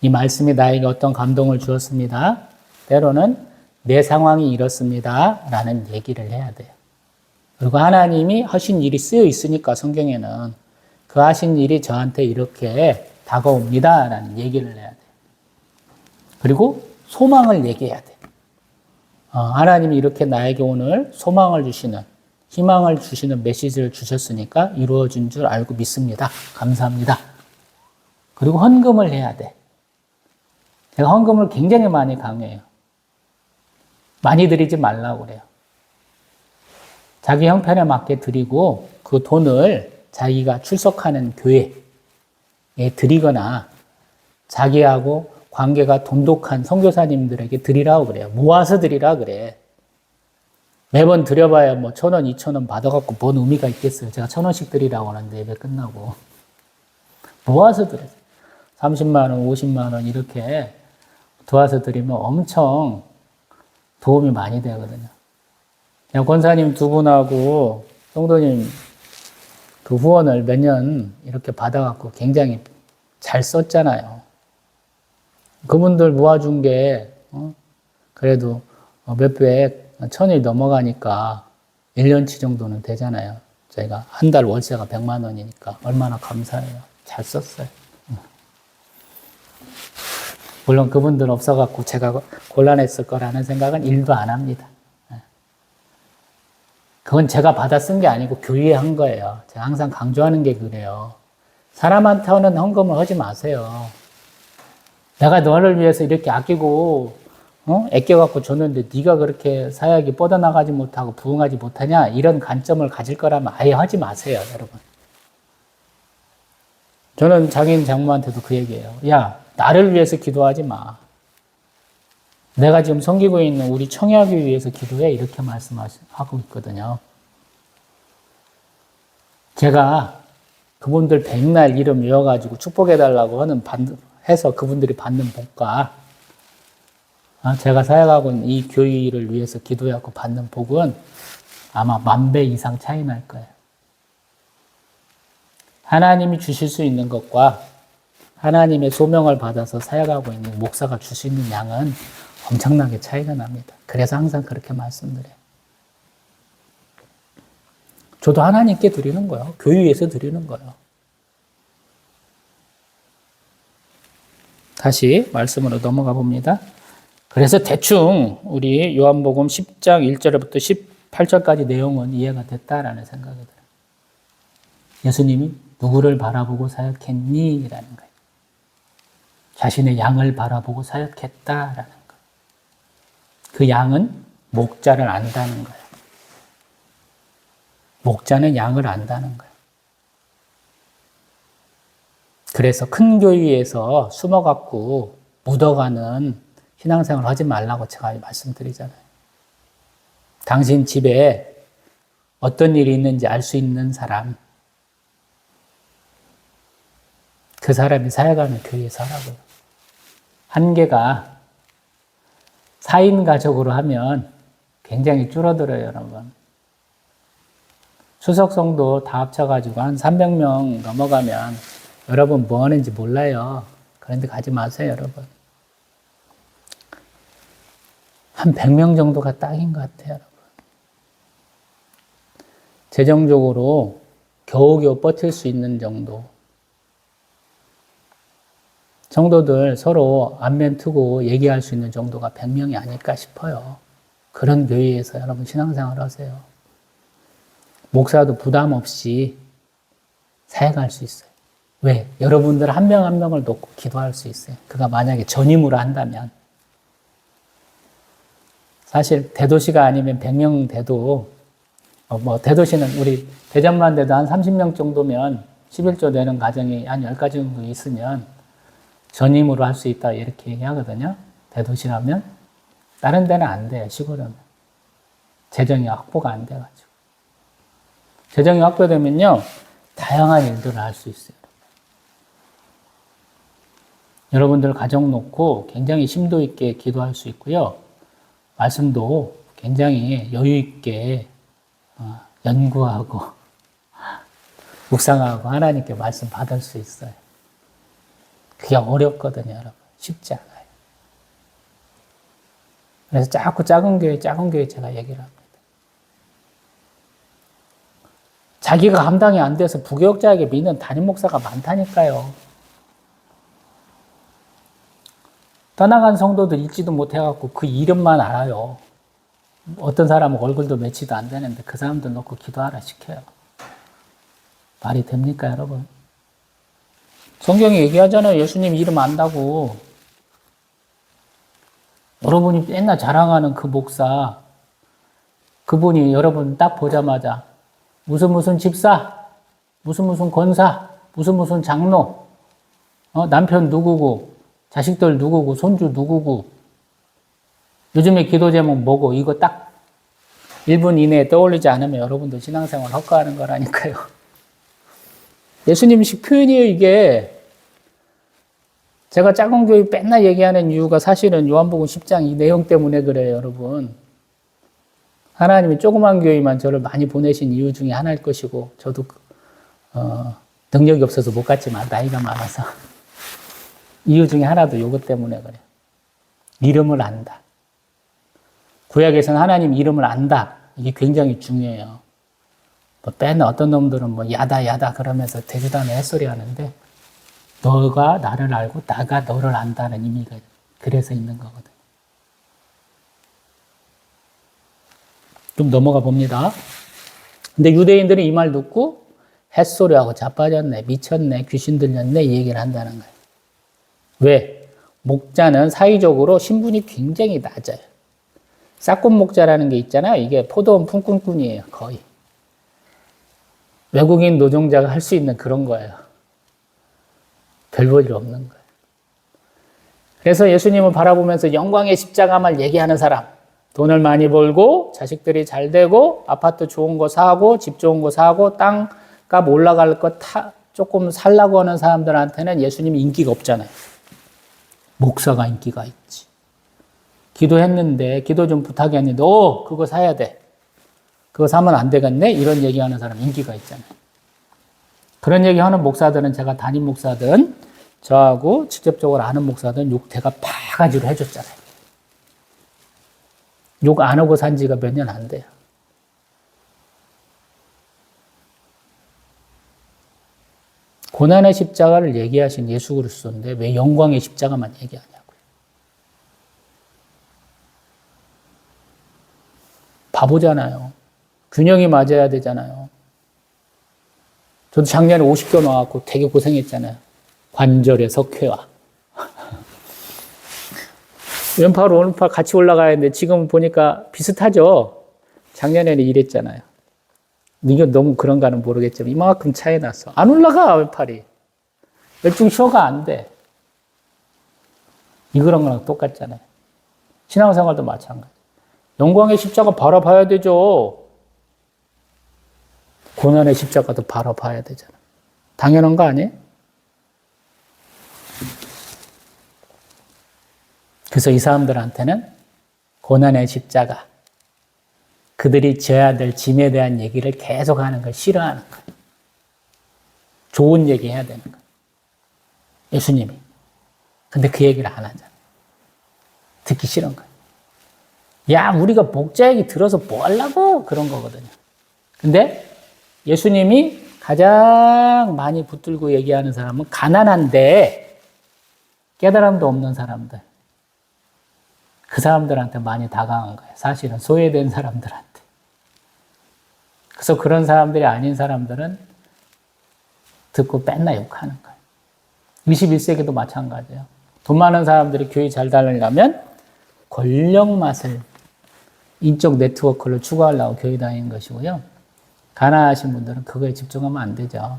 이 말씀이 나에게 어떤 감동을 주었습니다. 때로는 내 상황이 이렇습니다. 라는 얘기를 해야 돼요. 그리고 하나님이 하신 일이 쓰여 있으니까 성경에는 그 하신 일이 저한테 이렇게 다가옵니다. 라는 얘기를 해야 돼요. 그리고 소망을 얘기해야 돼요. 하나님이 이렇게 나에게 오늘 소망을 주시는, 희망을 주시는 메시지를 주셨으니까 이루어진 줄 알고 믿습니다. 감사합니다. 그리고 헌금을 해야 돼. 제가 헌금을 굉장히 많이 강요해요. 많이 드리지 말라고 그래요. 자기 형편에 맞게 드리고 그 돈을 자기가 출석하는 교회에 드리거나 자기하고 관계가 돈독한 선교사님들에게 드리라고 그래요. 모아서 드리라 그래. 매번 드려봐야 뭐 1,000원, 2,000원 받아갖고 뭔 의미가 있겠어요. 제가 1,000원씩 드리라고 하는데 예배 끝나고. 모아서 드려요. 30만 원, 50만 원 이렇게 도와서 드리면 엄청 도움이 많이 되거든요. 그냥 권사님 두 분하고 성도님 그 후원을 몇 년 이렇게 받아갖고 굉장히 잘 썼잖아요. 그분들 모아준 게 그래도 몇백, 1,000이 넘어가니까 1년치 정도는 되잖아요. 저희가 한 달 월세가 100만 원이니까 얼마나 감사해요. 잘 썼어요. 물론 그분들 없어갖고 제가 곤란했을 거라는 생각은 1도 안 합니다. 그건 제가 받아 쓴 게 아니고 교회에 한 거예요. 제가 항상 강조하는 게 그래요. 사람한테 하는 헌금을 하지 마세요. 내가 너를 위해서 이렇게 아끼고 아껴갖고 줬는데 네가 그렇게 사역이 뻗어나가지 못하고 부응하지 못하냐 이런 관점을 가질 거라면 아예 하지 마세요, 여러분. 저는 장인 장모한테도 그 얘기예요. 야, 나를 위해서 기도하지 마. 내가 지금 섬기고 있는 우리 청약을 위해서 기도해 이렇게 말씀하고 있거든요. 제가 그분들 백날 이름 외워가지고 축복해달라고 하는 해서 그분들이 받는 복과 제가 사역하고 있는 이 교회를 위해서 기도해갖고 받는 복은 아마 10,000배 이상 차이 날 거예요. 하나님이 주실 수 있는 것과 하나님의 소명을 받아서 사역하고 있는 목사가 줄 수 있는 양은 엄청나게 차이가 납니다. 그래서 항상 그렇게 말씀드려요. 저도 하나님께 드리는 거예요. 교회에서 드리는 거예요. 다시 말씀으로 넘어가 봅니다. 그래서 대충 우리 요한복음 10장 1절부터 18절까지 내용은 이해가 됐다라는 생각이 들어요. 예수님이 누구를 바라보고 사역했니? 라는 거예요. 자신의 양을 바라보고 사역했다라는 거예요. 그 양은 목자를 안다는 거예요. 목자는 양을 안다는 거예요. 그래서 큰 교회에서 숨어갖고 묻어가는 신앙생활을 하지 말라고 제가 말씀드리잖아요. 당신 집에 어떤 일이 있는지 알 수 있는 사람, 그 사람이 사역하는 교회에서 하라고요. 한계가 4인 가족으로 하면 굉장히 줄어들어요, 여러분. 수석성도 다 합쳐가지고 한 300명 넘어가면 여러분 뭐 하는지 몰라요. 그런데 가지 마세요, 여러분. 한 100명 정도가 딱인 것 같아요, 여러분. 재정적으로 겨우겨우 버틸 수 있는 정도. 성도들 서로 안면 트고 얘기할 수 있는 정도가 100명이 아닐까 싶어요. 그런 교회에서 여러분 신앙생활 하세요. 목사도 부담 없이 사역할 수 있어요. 왜? 여러분들 한 명 한 명을 놓고 기도할 수 있어요. 그가 만약에 전임으로 한다면. 사실 대도시가 아니면 100명 돼도 대도시는 우리 대전만 돼도 한 30명 정도면 11조 되는 가정이 한 10가지 정도 있으면 전임으로 할 수 있다 이렇게 얘기하거든요. 대도시라면. 다른 데는 안 돼요. 시골은. 재정이 확보가 안 돼가지고. 재정이 확보되면요. 다양한 일들을 할 수 있어요. 여러분들 가정 놓고 굉장히 심도 있게 기도할 수 있고요. 말씀도 굉장히 여유 있게 연구하고 묵상하고 하나님께 말씀 받을 수 있어요. 그게 어렵거든요, 여러분. 쉽지 않아요. 그래서 자꾸 작은 교회 제가 얘기를 합니다. 자기가 감당이 안 돼서 부교역자에게 믿는 담임 목사가 많다니까요. 떠나간 성도들 읽지도 못해갖고 그 이름만 알아요. 어떤 사람은 얼굴도 매치도 안 되는데 그 사람들 놓고 기도하라 시켜요. 말이 됩니까, 여러분? 성경이 얘기하잖아요. 예수님 이름 안다고. 여러분이 맨날 자랑하는 그 목사, 그분이 여러분 딱 보자마자 무슨 집사? 무슨 권사, 무슨 장로, 남편 누구고, 자식들 누구고, 손주 누구고, 요즘에 기도 제목 뭐고, 이거 딱 1분 이내에 떠올리지 않으면 여러분도 신앙생활 헛가하는 거라니까요. 예수님식 표현이에요, 이게. 제가 작은 교회 맨날 얘기하는 이유가 사실은 요한복음 10장 이 내용 때문에 그래요, 여러분. 하나님이 조그만 교회만 저를 많이 보내신 이유 중에 하나일 것이고, 저도 능력이 없어서 못 갔지만 나이가 많아서 이유 중에 하나도 이것 때문에 그래요. 이름을 안다. 구약에서는 하나님 이름을 안다. 이게 굉장히 중요해요. 맨날 어떤 놈들은 야다 그러면서 대주단의 햇소리 하는데, 너가 나를 알고 나가 너를 안다는 의미가 그래서 있는 거거든요. 좀 넘어가 봅니다. 근데 유대인들은 이 말 듣고 햇소리하고 자빠졌네, 미쳤네, 귀신 들렸네 이 얘기를 한다는 거예요. 왜? 목자는 사회적으로 신분이 굉장히 낮아요. 싹군 목자라는 게 있잖아요. 이게 포도원 품꾼꾼이에요, 거의. 외국인 노동자가 할 수 있는 그런 거예요. 별 볼 일 없는 거예요. 그래서 예수님을 바라보면서 영광의 십자가만 얘기하는 사람, 돈을 많이 벌고 자식들이 잘 되고 아파트 좋은 거 사고 집 좋은 거 사고 땅값 올라갈 거 조금 살라고 하는 사람들한테는 예수님이 인기가 없잖아요. 목사가 인기가 있지. 기도했는데 기도 좀 부탁했는데 그거 사야 돼. 그거 사면 안 되겠네? 이런 얘기하는 사람 인기가 있잖아요. 그런 얘기하는 목사들은 제가 담임 목사든 저하고 직접적으로 아는 목사든 욕 대가 바가지로 해줬잖아요. 욕 안 하고 산 지가 몇 년 안 돼요. 고난의 십자가를 얘기하신 예수 그리스도인데 왜 영광의 십자가만 얘기하냐고요. 바보잖아요. 균형이 맞아야 되잖아요. 저도 작년에 50kg 나왔고 되게 고생했잖아요. 관절의 석회화. 왼팔, 오른팔 같이 올라가야 하는데 지금 보니까 비슷하죠? 작년에는 이랬잖아요. 이게 너무 그런가는 모르겠지만 이만큼 차이 났어. 안 올라가, 왼팔이. 열중쇼가 안 돼. 이거랑 거랑 똑같잖아요. 신앙생활도 마찬가지. 영광의 십자가 바라봐야 되죠. 고난의 십자가도 바라봐야 되잖아. 당연한 거 아니에요? 그래서 이 사람들한테는 고난의 십자가, 그들이 져야 될 짐에 대한 얘기를 계속 하는 걸 싫어하는 거예요. 좋은 얘기 해야 되는 거예요. 예수님이. 근데 그 얘기를 안 하잖아요. 듣기 싫은 거예요. 야, 우리가 목자 얘기 들어서 뭐 하려고? 그런 거거든요. 근데 예수님이 가장 많이 붙들고 얘기하는 사람은 가난한데 깨달음도 없는 사람들. 그 사람들한테 많이 다가간 거예요. 사실은 소외된 사람들한테. 그래서 그런 사람들이 아닌 사람들은 듣고 맨날 욕하는 거예요. 21세기도 마찬가지예요. 돈 많은 사람들이 교회 잘 다니려면 권력 맛을, 인적 네트워크를 추구하려고 교회 다니는 것이고요. 가난하신 분들은 그거에 집중하면 안 되죠.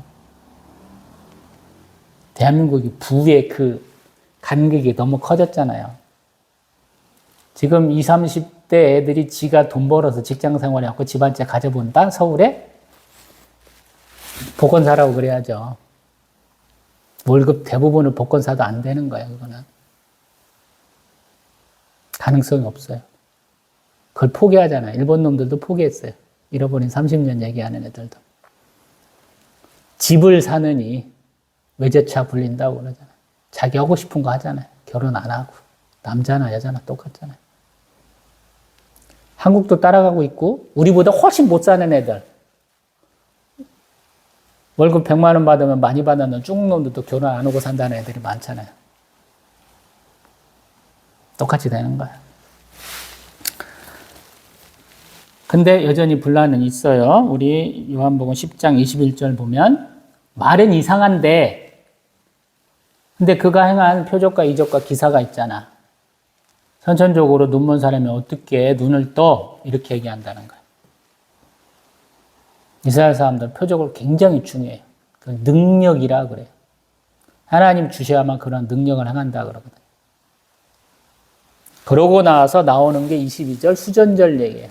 대한민국이 부의 그 간극이 너무 커졌잖아요. 지금 20, 30대 애들이 지가 돈 벌어서 직장 생활해갖고 집 한 채 가져본다? 서울에? 복권 사라고 그래야죠. 월급 대부분을 복권 사도 안 되는 거예요, 그거는. 가능성이 없어요. 그걸 포기하잖아요. 일본 놈들도 포기했어요. 잃어버린 30년 얘기하는 애들도. 집을 사느니 외제차 불린다고 그러잖아요. 자기 하고 싶은 거 하잖아요. 결혼 안 하고. 남자나 여자나 똑같잖아요. 한국도 따라가고 있고 우리보다 훨씬 못 사는 애들. 월급 100만 원 받으면 많이 받는 중국 놈들도 결혼 안 하고 산다는 애들이 많잖아요. 똑같이 되는 거예요. 근데 여전히 분란은 있어요. 우리 요한복음 10장 21절 보면 말은 이상한데 근데 그가 행한 표적과 이적과 기사가 있잖아. 선천적으로 눈먼 사람이 어떻게 눈을 떠? 이렇게 얘기한다는 거예요. 이스라엘 사람들은 표적을 굉장히 중요해요. 그 능력이라 그래요. 하나님 주셔야만 그런 능력을 행한다 그러거든요. 그러고 나서 나오는 게 22절 수전절 얘기예요.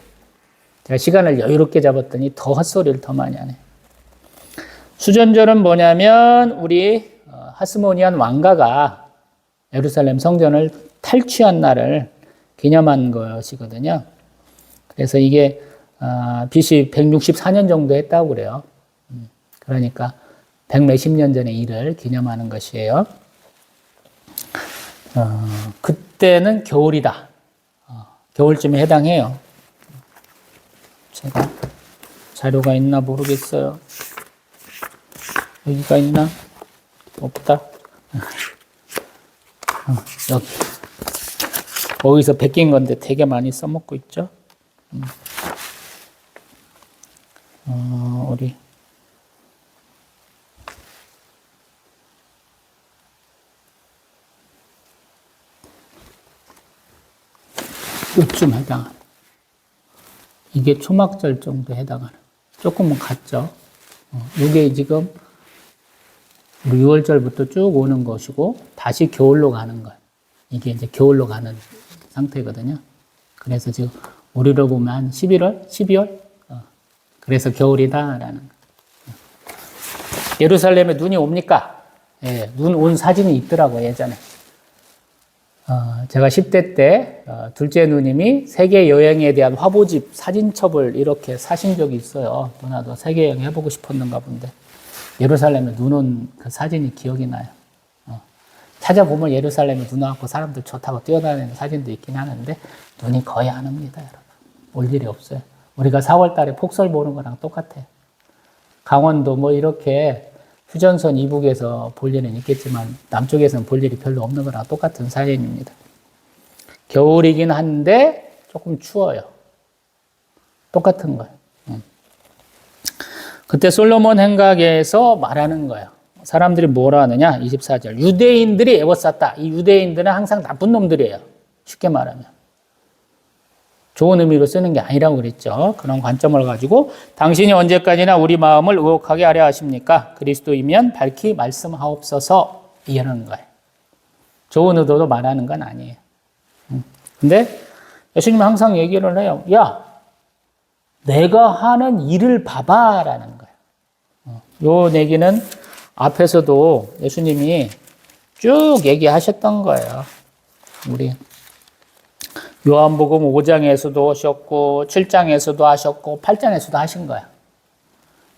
제가 시간을 여유롭게 잡았더니 더 헛소리를 더 많이 하네. 수전절은 뭐냐면 우리 하스모니안 왕가가 예루살렘 성전을 탈취한 날을 기념한 것이거든요. 그래서 이게 BC 164년 정도 했다고 그래요. 그러니까 100몇십 년 전의 일을 기념하는 것이에요. 그때는 겨울이다. 겨울쯤에 해당해요. 제가 자료가 있나 모르겠어요. 여기가 있나? 없다. 여기. 거기서 베낀 건데 되게 많이 써먹고 있죠. 우리 요쯤 해당하는. 이게 초막절 정도 해당하는. 조금은 같죠. 이게 지금 6월절부터 쭉 오는 것이고 다시 겨울로 가는 거예요. 이게 이제 겨울로 가는 상태거든요. 그래서 지금 우리로 보면 한 11월, 12월. 그래서 겨울이다라는 거예요. 예루살렘에 눈이 옵니까? 예, 눈 온 사진이 있더라고요, 예전에. 제가 10대 때 둘째 누님이 세계 여행에 대한 화보집 사진첩을 이렇게 사신 적이 있어요. 누나도 세계 여행 해보고 싶었는가 본데 예루살렘에 눈 온 그 사진이 기억이 나요. 찾아보면 예루살렘에 눈 와서 사람들 좋다고 뛰어다니는 사진도 있긴 하는데 눈이 거의 안 옵니다, 여러분. 올 일이 없어요. 우리가 4월 달에 폭설 보는 거랑 똑같아요. 강원도 뭐 이렇게 휴전선 이북에서 볼 일은 있겠지만 남쪽에서는 볼 일이 별로 없는 거랑 똑같은 사진입니다. 겨울이긴 한데 조금 추워요. 똑같은 거예요. 그때 솔로몬 행각에서 말하는 거예요. 사람들이 뭐라 하느냐? 24절. 유대인들이 애워쌌다. 이 유대인들은 항상 나쁜 놈들이에요. 쉽게 말하면. 좋은 의미로 쓰는 게 아니라고 그랬죠. 그런 관점을 가지고 당신이 언제까지나 우리 마음을 의혹하게 하려 하십니까? 그리스도이면 밝히 말씀하옵소서 이러는 거예요. 좋은 의도로 말하는 건 아니에요. 근데 예수님은 항상 얘기를 해요. 야, 내가 하는 일을 봐봐라는 거예요. 요 얘기는 앞에서도 예수님이 쭉 얘기하셨던 거예요. 우리 요한복음 5장에서도 하셨고 7장에서도 하셨고 8장에서도 하신 거야.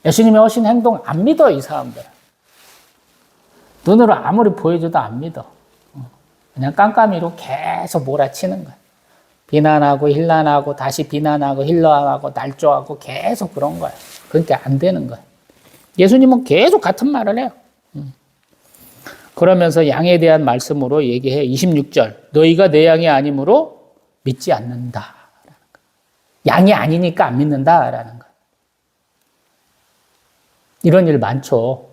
예수님의 하신 행동 안 믿어, 이 사람들. 눈으로 아무리 보여줘도 안 믿어. 그냥 깜깜이로 계속 몰아치는 거야. 비난하고 힐난하고 다시 비난하고 힐난하고 날조하고 계속 그런 거야. 그러니까 안 되는 거야. 예수님은 계속 같은 말을 해요. 그러면서 양에 대한 말씀으로 얘기해. 26절. 너희가 내 양이 아니므로 믿지 않는다. 양이 아니니까 안 믿는다라는 거예요. 이런 일 많죠.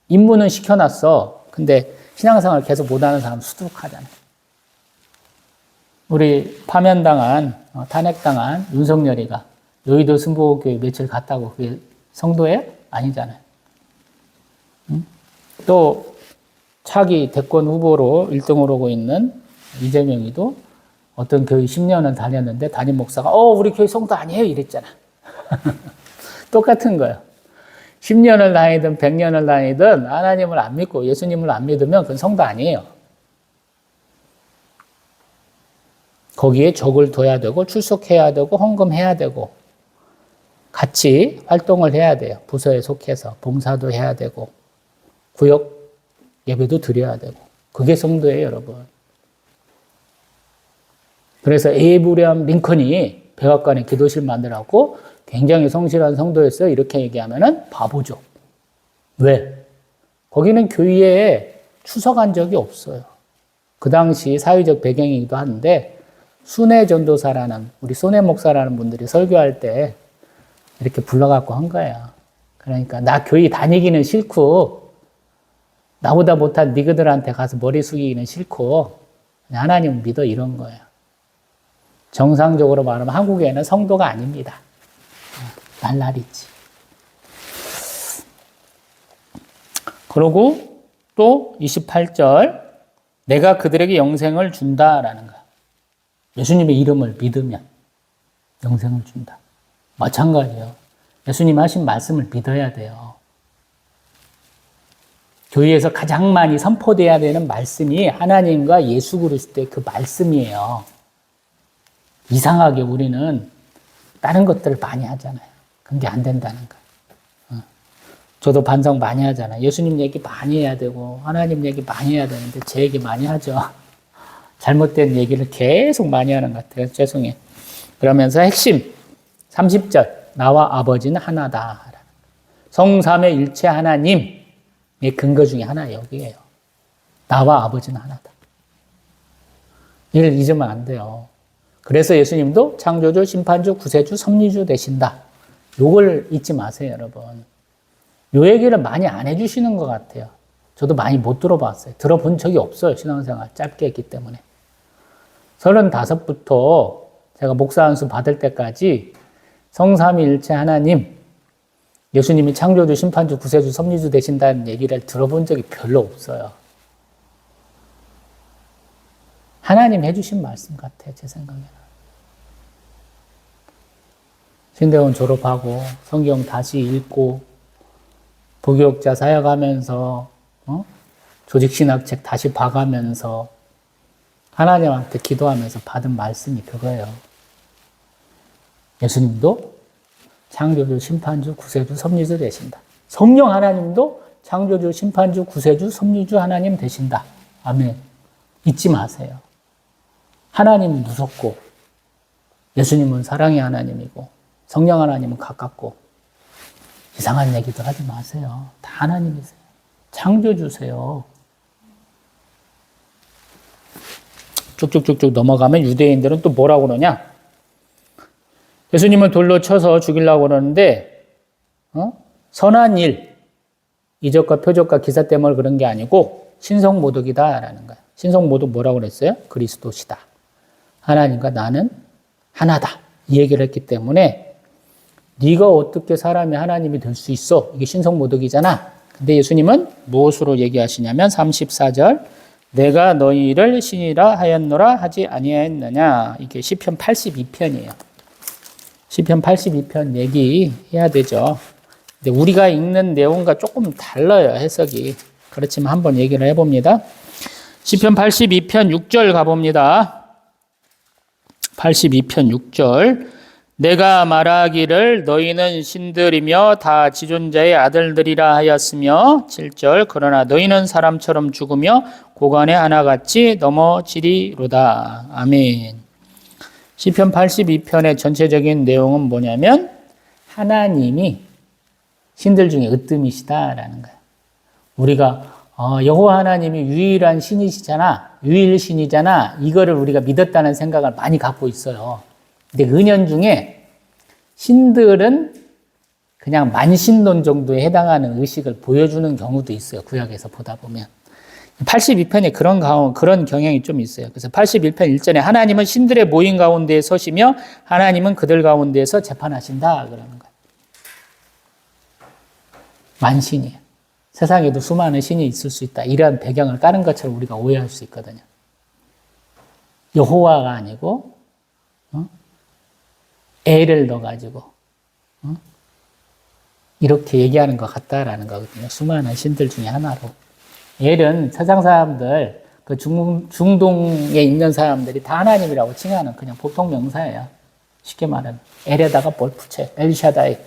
입문은 시켜놨어. 근데 신앙생활 계속 못하는 사람 수두룩하잖아요. 우리 파면당한, 탄핵당한 윤석열이가 여의도 순복음교회 며칠 갔다고 그게 성도예요? 아니잖아요. 또 차기 대권 후보로 1등을 하고 있는 이재명이도 어떤 교회 10년을 다녔는데 담임 목사가 우리 교회 성도 아니에요 이랬잖아. 똑같은 거예요. 10년을 다니든 100년을 다니든 하나님을 안 믿고 예수님을 안 믿으면 그건 성도 아니에요. 거기에 적을 둬야 되고 출석해야 되고 헌금해야 되고 같이 활동을 해야 돼요. 부서에 속해서 봉사도 해야 되고 구역 예배도 드려야 되고 그게 성도예요, 여러분. 그래서 에이브리엄 링컨이 백악관에 기도실 만들었고 굉장히 성실한 성도였어요. 이렇게 얘기하면은 바보죠. 왜? 거기는 교회에 추석한 적이 없어요. 그 당시 사회적 배경이기도 한데 순회 전도사라는 우리 손해 목사라는 분들이 설교할 때 이렇게 불러갖고 한 거예요. 그러니까 나 교회 다니기는 싫고 나보다 못한 니그들한테 가서 머리 숙이기는 싫고 하나님 믿어 이런 거예요. 정상적으로 말하면 한국에는 성도가 아닙니다. 날라리지. 그리고 또 28절 내가 그들에게 영생을 준다라는 거야. 예수님의 이름을 믿으면 영생을 준다. 마찬가지예요. 예수님 하신 말씀을 믿어야 돼요. 교회에서 가장 많이 선포돼야 되는 말씀이 하나님과 예수 그리스도의 그 말씀이에요. 이상하게 우리는 다른 것들을 많이 하잖아요. 그게 안 된다는 거예요. 저도 반성 많이 하잖아요. 예수님 얘기 많이 해야 되고 하나님 얘기 많이 해야 되는데 제 얘기 많이 하죠. 잘못된 얘기를 계속 많이 하는 것 같아요. 죄송해요. 그러면서 핵심 30절 나와 아버지는 하나다. 성삼의 일체 하나님의 근거 중에 하나 여기에요. 나와 아버지는 하나다. 이를 잊으면 안 돼요. 그래서 예수님도 창조주, 심판주, 구세주, 섭리주 되신다. 요걸 잊지 마세요, 여러분. 요 얘기를 많이 안 해주시는 것 같아요. 저도 많이 못 들어봤어요. 들어본 적이 없어요, 신앙생활. 짧게 했기 때문에. 35부터 제가 목사 안수 받을 때까지 성삼위일체 하나님, 예수님이 창조주, 심판주, 구세주, 섭리주 되신다는 얘기를 들어본 적이 별로 없어요. 하나님 해주신 말씀 같아요, 제 생각에는. 신대원 졸업하고 성경 다시 읽고 부교육자 사역하면서 조직신학책 다시 봐가면서 하나님한테 기도하면서 받은 말씀이 그거예요. 예수님도 창조주, 심판주, 구세주, 섭리주 되신다. 성령 하나님도 창조주, 심판주, 구세주, 섭리주 하나님 되신다. 아멘. 잊지 마세요. 하나님은 무섭고 예수님은 사랑의 하나님이고 성령 하나님은 가깝고 이상한 얘기들 하지 마세요. 다 하나님이세요. 창조주세요. 쭉쭉쭉쭉 넘어가면 유대인들은 또 뭐라고 그러냐? 예수님은 돌로 쳐서 죽이려고 그러는데 선한 일, 이적과 표적과 기사 때문에 그런 게 아니고 신성모독이다라는 거예요. 신성모독 뭐라고 그랬어요? 그리스도시다. 하나님과 나는 하나다. 이 얘기를 했기 때문에 네가 어떻게 사람이 하나님이 될 수 있어? 이게 신성모독이잖아. 근데 예수님은 무엇으로 얘기하시냐면 34절 내가 너희를 신이라 하였노라 하지 아니하였느냐. 이게 시편 82편이에요. 시편 82편 얘기해야 되죠. 근데 우리가 읽는 내용과 조금 달라요, 해석이. 그렇지만 한번 얘기를 해봅니다. 시편 82편 6절 가봅니다. 82편 6절 내가 말하기를 너희는 신들이며 다 지존자의 아들들이라 하였으며 7절 그러나 너희는 사람처럼 죽으며 고관에 하나같이 넘어지리로다. 아멘. 시편 82편의 전체적인 내용은 뭐냐면 하나님이 신들 중에 으뜸이시다라는 거예요. 우리가 여호와 하나님이 유일한 신이시잖아. 유일신이잖아. 이거를 우리가 믿었다는 생각을 많이 갖고 있어요. 근데 은연 중에 신들은 그냥 만신론 정도에 해당하는 의식을 보여주는 경우도 있어요. 구약에서 보다 보면. 82편에 그런 경향이 좀 있어요. 그래서 81편 1절에 하나님은 신들의 모임 가운데에 서시며 하나님은 그들 가운데에서 재판하신다. 그러는 거예요. 만신이에요. 세상에도 수많은 신이 있을 수 있다. 이런 배경을 까는 것처럼 우리가 오해할 수 있거든요. 여호와가 아니고 애를 넣어가지고 이렇게 얘기하는 것 같다라는 거거든요. 수많은 신들 중에 하나로. 엘은 세상 사람들, 그 중동에 있는 사람들이 다 하나님이라고 칭하는 그냥 보통 명사예요. 쉽게 말하면 엘에다가 뭘 붙여? 엘샤다이.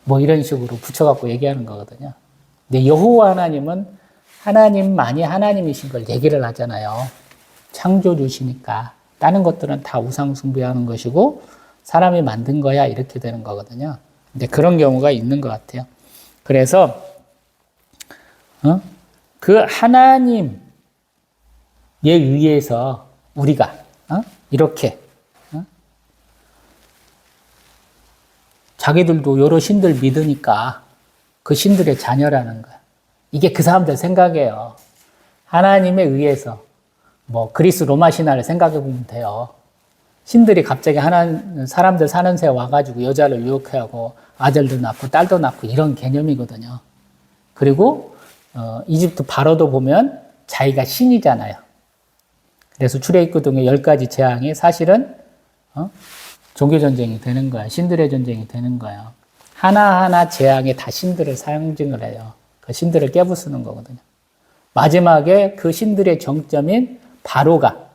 뭐 이런 식으로 붙여갖고 얘기하는 거거든요. 근데 여호와 하나님은 하나님만이 하나님이신 걸 얘기를 하잖아요. 창조주시니까. 다른 것들은 다 우상숭배하는 것이고 사람이 만든 거야 이렇게 되는 거거든요. 근데 그런 경우가 있는 것 같아요. 그래서 그 하나님에 의해서 우리가 이렇게 자기들도 여러 신들 믿으니까 그 신들의 자녀라는 거야. 이게 그 사람들 생각이에요. 하나님에 의해서 뭐 그리스 로마 신화를 생각해 보면 돼요. 신들이 갑자기 사람들 사는 새 와가지고 여자를 유혹해하고 아들도 낳고 딸도 낳고 이런 개념이거든요. 그리고 이집트 바로도 보면 자기가 신이잖아요. 그래서 출애굽기 등의 10가지 재앙이 사실은 종교전쟁이 되는 거예요. 신들의 전쟁이 되는 거예요. 하나하나 재앙에 다 신들을 상징을 해요. 그 신들을 깨부수는 거거든요. 마지막에 그 신들의 정점인 바로가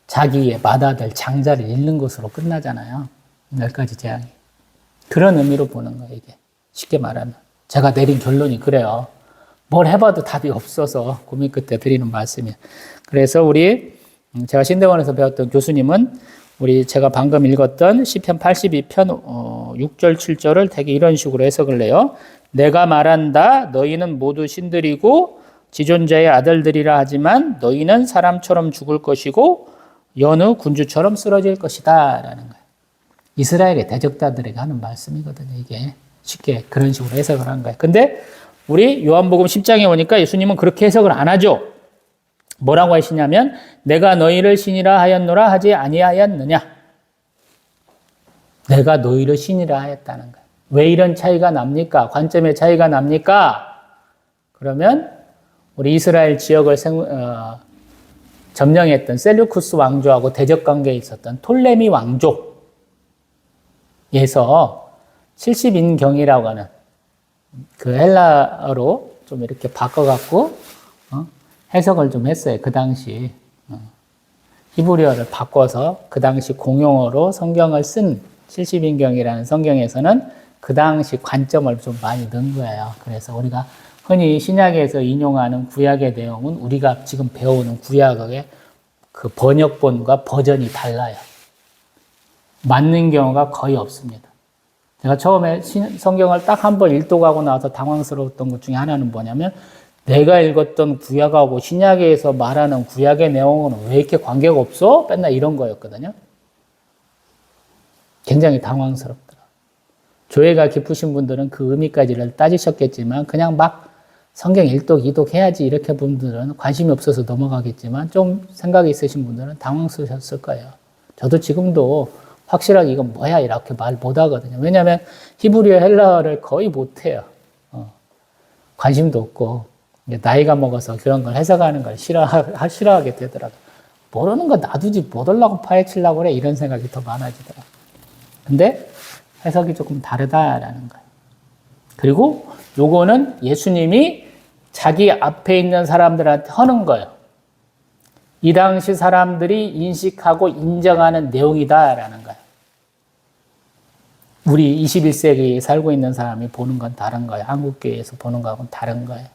자기의 맏아들 장자를 잃는 것으로 끝나잖아요. 10가지 재앙이. 그런 의미로 보는 거예요, 이게. 쉽게 말하면. 제가 내린 결론이 그래요. 뭘 해봐도 답이 없어서 고민 끝에 드리는 말씀이에요. 그래서 제가 신대원에서 배웠던 교수님은 제가 방금 읽었던 시편 82편 6절 7절을 되게 이런 식으로 해석을 해요. 내가 말한다. 너희는 모두 신들이고 지존자의 아들들이라 하지만 너희는 사람처럼 죽을 것이고 여느 군주처럼 쓰러질 것이다 라는 거예요. 이스라엘의 대적자들에게 하는 말씀이거든요. 이게 쉽게 그런 식으로 해석을 한 거예요. 근데 우리 요한복음 10장에 오니까 예수님은 그렇게 해석을 안 하죠. 뭐라고 하시냐면 내가 너희를 신이라 하였노라 하지 아니하였느냐. 내가 너희를 신이라 하였다는 거예요. 왜 이런 차이가 납니까? 관점의 차이가 납니까? 그러면 우리 이스라엘 지역을 점령했던 셀루쿠스 왕조하고 대적 관계에 있었던 톨레미 왕족에서 70인경이라고 하는 그 헬라어로 좀 이렇게 바꿔갖고 해석을 좀 했어요. 그 당시 히브리어를 바꿔서 그 당시 공용어로 성경을 쓴 70인경이라는 성경에서는 그 당시 관점을 좀 많이 넣은 거예요. 그래서 우리가 흔히 신약에서 인용하는 구약의 내용은 우리가 지금 배우는 구약의 그 번역본과 버전이 달라요. 맞는 경우가 거의 없습니다. 제가 처음에 성경을 딱 한 번 읽도가고 나서 당황스러웠던 것 중에 하나는 뭐냐면 내가 읽었던 구약하고 신약에서 말하는 구약의 내용은 왜 이렇게 관계가 없어? 맨날 이런 거였거든요. 굉장히 당황스럽더라. 조예가 깊으신 분들은 그 의미까지를 따지셨겠지만 그냥 막 성경 일독, 이독 해야지 이렇게 분들은 관심이 없어서 넘어가겠지만 좀 생각이 있으신 분들은 당황스러우셨을 거예요. 저도 지금도 확실하게 이건 뭐야 이렇게 말 못하거든요. 왜냐하면 히브리어 헬라어를 거의 못해요. 관심도 없고 나이가 먹어서 그런 걸 해석하는 걸 싫어하게 되더라고요. 모르는 거 놔두지 못 하려고 파헤치려고 그래 이런 생각이 더 많아지더라고요. 근데 해석이 조금 다르다라는 거예요. 그리고 요거는 예수님이 자기 앞에 있는 사람들한테 하는 거예요. 이 당시 사람들이 인식하고 인정하는 내용이다라는 거예요. 우리 21세기에 살고 있는 사람이 보는 건 다른 거예요. 한국교회에서 보는 거하고는 다른 거예요.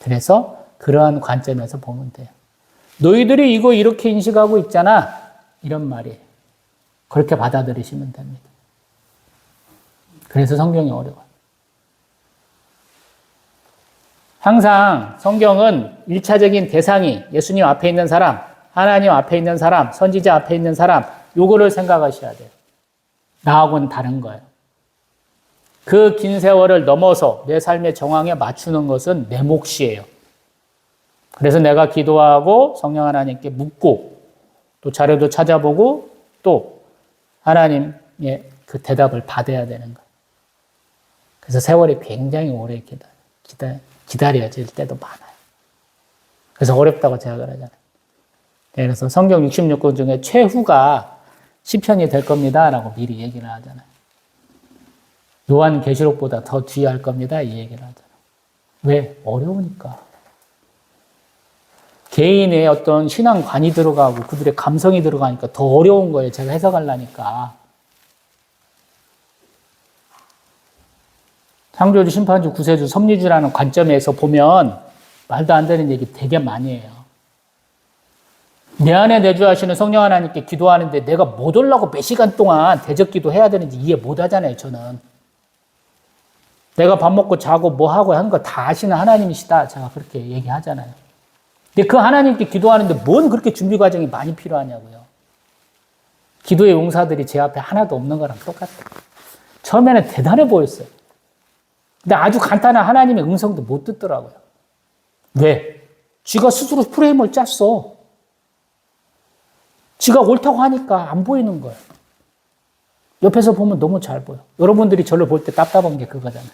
그래서 그러한 관점에서 보면 돼요. 너희들이 이거 이렇게 인식하고 있잖아. 이런 말이에요. 그렇게 받아들이시면 됩니다. 그래서 성경이 어려워요. 항상 성경은 1차적인 대상이 예수님 앞에 있는 사람, 하나님 앞에 있는 사람, 선지자 앞에 있는 사람, 요거를 생각하셔야 돼요. 나하고는 다른 거예요. 그 긴 세월을 넘어서 내 삶의 정황에 맞추는 것은 내 몫이에요. 그래서 내가 기도하고 성령 하나님께 묻고 또 자료도 찾아보고 또 하나님의 그 대답을 받아야 되는 거예요. 그래서 세월이 굉장히 오래 기다려질 때도 많아요. 그래서 어렵다고 제가 그러잖아요. 그래서 성경 66권 중에 최후가 시편이 될 겁니다 라고 미리 얘기를 하잖아요. 요한계시록보다 더 뒤에 할 겁니다 이 얘기를 하잖아요. 왜? 어려우니까. 개인의 어떤 신앙관이 들어가고 그들의 감성이 들어가니까 더 어려운 거예요. 제가 해석하려니까. 창조주, 심판주, 구세주, 섭리주라는 관점에서 보면 말도 안 되는 얘기 되게 많이 해요. 내 안에 내주하시는 성령 하나님께 기도하는데 내가 못 오려고 몇 시간 동안 대적기도 해야 되는지 이해 못 하잖아요, 저는. 내가 밥 먹고 자고 뭐 하고 하는 거 다 아시는 하나님이시다. 제가 그렇게 얘기하잖아요. 근데 그 하나님께 기도하는데 뭔 그렇게 준비 과정이 많이 필요하냐고요. 기도의 용사들이 제 앞에 하나도 없는 거랑 똑같아요. 처음에는 대단해 보였어요. 근데 아주 간단한 하나님의 음성도 못 듣더라고요. 왜? 쥐가 스스로 프레임을 짰어. 지가 옳다고 하니까 안 보이는 거예요. 옆에서 보면 너무 잘 보여. 여러분들이 저를 볼 때 답답한 게 그거잖아요.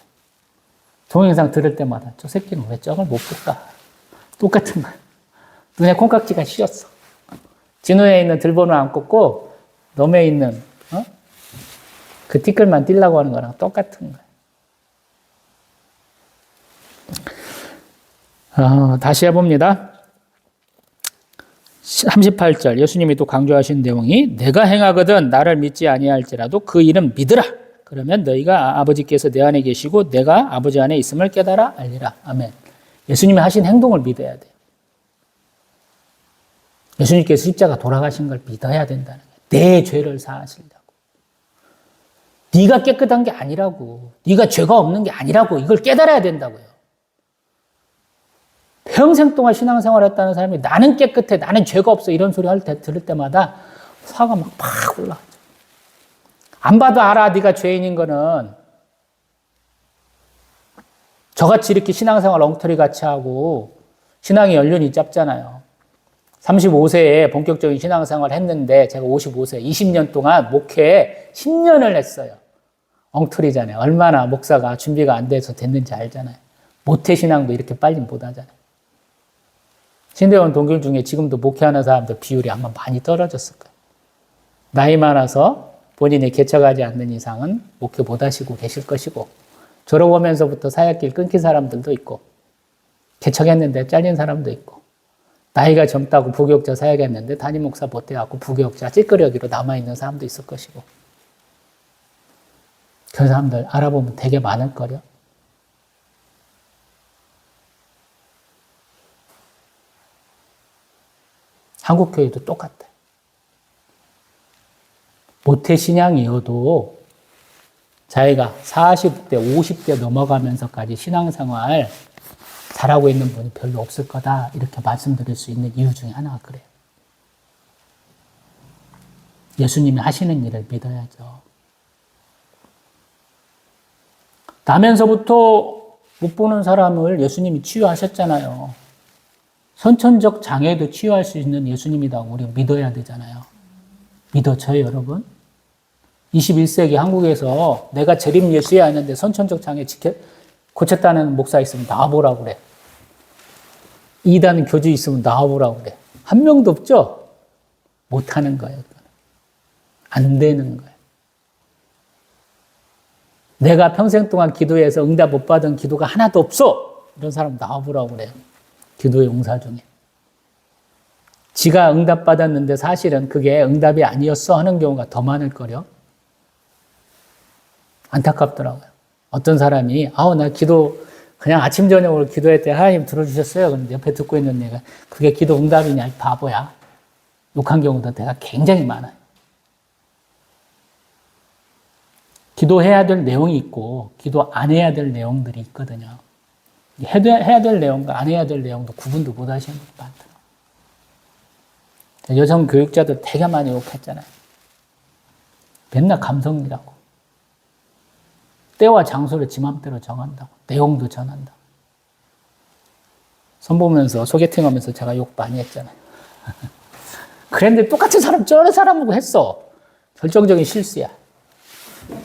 동영상 들을 때마다 저 새끼는 왜 저걸 못 볼까? 똑같은 거예요. 눈에 콩깍지가 씌었어. 진호에 있는 들번호 안 꽂고 놈에 있는 그 티끌만 띄려고 하는 거랑 똑같은 거예요. 다시 해봅니다. 38절 예수님이 또 강조하신 내용이 내가 행하거든 나를 믿지 아니할지라도 그 일은 믿으라. 그러면 너희가 아버지께서 내 안에 계시고 내가 아버지 안에 있음을 깨달아 알리라. 아멘. 예수님이 하신 행동을 믿어야 돼요. 예수님께서 십자가 돌아가신 걸 믿어야 된다는 거예요. 내 죄를 사하시려고. 네가 깨끗한 게 아니라고. 네가 죄가 없는 게 아니라고. 이걸 깨달아야 된다고요. 평생 동안 신앙생활을 했다는 사람이 나는 깨끗해, 나는 죄가 없어 이런 소리 들을 때마다 화가 막 팍 올라가죠. 안 봐도 알아 네가 죄인인 거는. 저같이 이렇게 신앙생활 엉터리 같이 하고 신앙의 연륜이 짧잖아요. 35세에 본격적인 신앙생활 했는데 제가 55세 20년 동안 목회에 10년을 했어요. 엉터리잖아요. 얼마나 목사가 준비가 안 돼서 됐는지 알잖아요. 모태신앙도 이렇게 빨리 못하잖아요. 신대원 동길 중에 지금도 목회하는 사람들 비율이 아마 많이 떨어졌을 거예요. 나이 많아서 본인이 개척하지 않는 이상은 목회 못 하시고 계실 것이고 졸업하면서부터 사역길 끊긴 사람들도 있고 개척했는데 잘린 사람도 있고 나이가 젊다고 부교육자 사역했는데 담임 목사 못 돼갖고 부교육자 찌끄러기로 남아있는 사람도 있을 것이고 그런 사람들 알아보면 되게 많을 거요. 한국교회도 똑같아요. 모태신앙이어도 자기가 40대, 50대 넘어가면서까지 신앙생활 잘하고 있는 분이 별로 없을 거다 이렇게 말씀드릴 수 있는 이유 중에 하나가 그래요. 예수님이 하시는 일을 믿어야죠. 나면서부터 못 보는 사람을 예수님이 치유하셨잖아요. 선천적 장애도 치유할 수 있는 예수님이라고 우리가 믿어야 되잖아요. 믿어져요, 여러분? 21세기 한국에서 내가 재림 예수야 하는데 선천적 장애 고쳤다는 목사 있으면 나와보라고 그래. 이단 교주 있으면 나와보라고 그래. 한 명도 없죠? 못하는 거예요. 안 되는 거예요. 내가 평생 동안 기도해서 응답 못 받은 기도가 하나도 없어. 이런 사람 나와보라고 그래요. 기도의 용사 중에. 지가 응답 받았는데 사실은 그게 응답이 아니었어 하는 경우가 더 많을 거요. 안타깝더라고요. 어떤 사람이 나 기도 그냥 아침 저녁으로 기도할 때 하나님 들어주셨어요. 그런데 옆에 듣고 있는 애가 그게 기도 응답이냐 바보야. 욕한 경우도 내가 굉장히 많아요. 기도해야 될 내용이 있고 기도 안 해야 될 내용들이 있거든요. 해야 될 내용과 안 해야 될 내용도 구분도 못 하시는 분이 많더라고요. 여성 교육자들 되게 많이 욕했잖아요. 맨날 감성이라고. 때와 장소를 지 맘대로 정한다고. 내용도 전한다고. 선보면서 소개팅하면서 제가 욕 많이 했잖아요. 그런데 똑같은 사람 저런 사람하고 했어. 결정적인 실수야.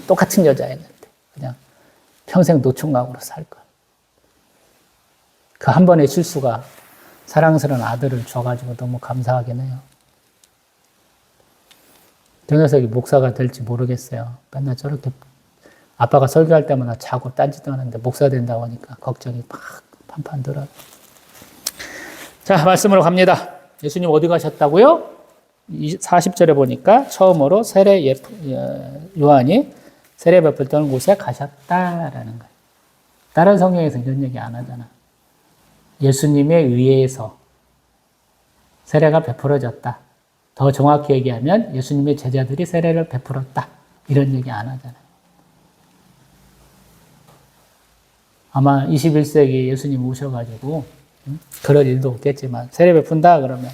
똑같은 여자였는데 그냥 평생 노총각으로 살 거야. 그 한 번의 실수가 사랑스러운 아들을 줘가지고 너무 감사하긴 해요. 저 녀석이 목사가 될지 모르겠어요. 맨날 저렇게 아빠가 설교할 때마다 자고 딴짓도 하는데 목사 된다고 하니까 걱정이 막 판판 들어요. 자, 말씀으로 갑니다. 예수님 어디 가셨다고요? 40절에 보니까 처음으로 요한이 세례 베풀던 곳에 가셨다라는 거예요. 다른 성경에서 이런 얘기 안 하잖아. 예수님에 의해서 세례가 베풀어졌다. 더 정확히 얘기하면 예수님의 제자들이 세례를 베풀었다. 이런 얘기 안 하잖아요. 아마 21세기 예수님 오셔가지고 그럴 일도 없겠지만 세례 베푼다 그러면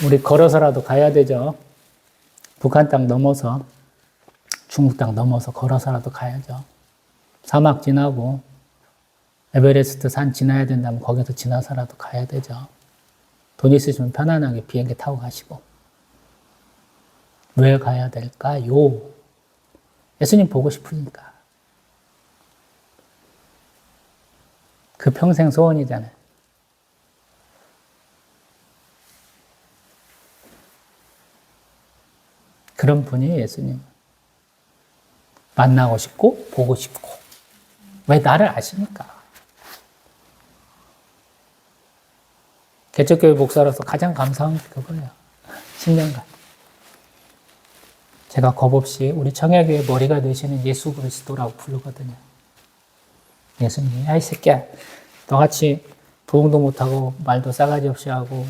우리 걸어서라도 가야 되죠. 북한 땅 넘어서 중국 땅 넘어서 걸어서라도 가야죠. 사막 지나고 에베레스트 산 지나야 된다면 거기서 지나서라도 가야 되죠. 돈 있으시면 편안하게 비행기 타고 가시고 왜 가야 될까요? 예수님 보고 싶으니까. 그 평생 소원이잖아요. 그런 분이에요, 예수님. 만나고 싶고, 보고 싶고. 왜 나를 아십니까? 개척교회 목사로서 가장 감사한 게 그거예요. 10년간. 제가 겁없이 우리 청야교회 머리가 되시는 예수 그리스도라고 부르거든요. 예수님이, 야, 이 새끼야. 너같이 부흥도 못하고, 말도 싸가지 없이 하고,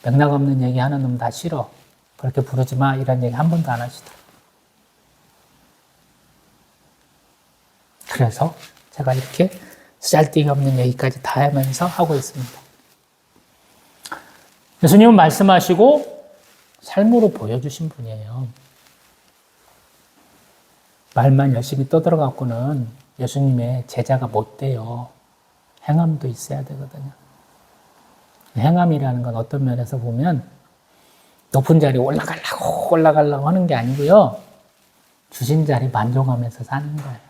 맥락 없는 얘기 하는 놈 다 싫어. 그렇게 부르지 마. 이런 얘기 한 번도 안 하시더라고요. 그래서 제가 이렇게 쓰잘데기 없는 얘기까지 다 하면서 하고 있습니다. 예수님은 말씀하시고 삶으로 보여주신 분이에요. 말만 열심히 떠들어갖고는 예수님의 제자가 못 돼요. 행함도 있어야 되거든요. 행함이라는 건 어떤 면에서 보면 높은 자리에 올라가려고 하는 게 아니고요. 주신 자리 만족하면서 사는 거예요.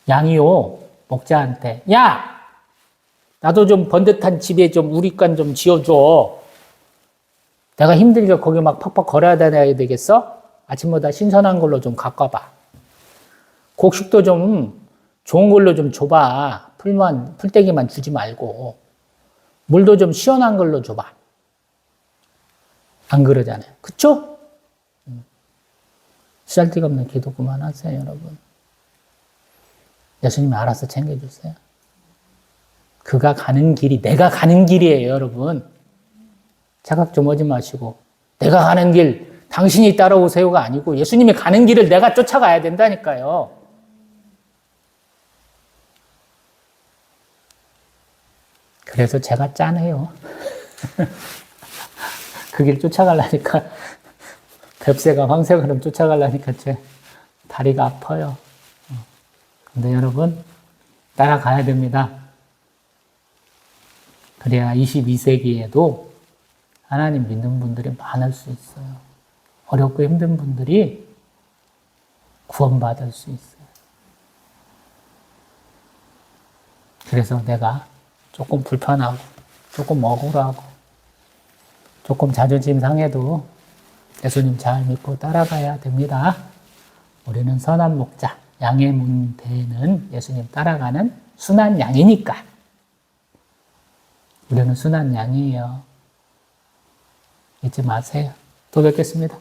양이요, 목자한테, 야! 나도 좀 번듯한 집에 좀 우리관 좀 지어줘. 내가 힘들게 거기 막 팍팍 걸어야 되겠어? 아침마다 신선한 걸로 좀 갖고 와봐. 곡식도 좀 좋은 걸로 좀 줘봐. 풀떼기만 주지 말고. 물도 좀 시원한 걸로 줘봐. 안 그러잖아요. 그쵸? 쓰잘데기 없는 기도 그만하세요, 여러분. 예수님이 알아서 챙겨주세요. 그가 가는 길이 내가 가는 길이에요, 여러분. 착각 좀 하지 마시고. 내가 가는 길, 당신이 따라오세요가 아니고 예수님이 가는 길을 내가 쫓아가야 된다니까요. 그래서 제가 짠해요. 그 길 쫓아가려니까 뱁새가 황새처럼 쫓아가려니까 제 다리가 아파요. 근데 여러분 따라가야 됩니다. 그래야 22세기에도 하나님 믿는 분들이 많을 수 있어요. 어렵고 힘든 분들이 구원받을 수 있어요. 그래서 내가 조금 불편하고 조금 억울하고 조금 자존심 상해도 예수님 잘 믿고 따라가야 됩니다. 우리는 선한 목자, 양의 문대는 예수님 따라가는 순한 양이니까. 우리는 순한 양이에요. 잊지 마세요. 또 뵙겠습니다.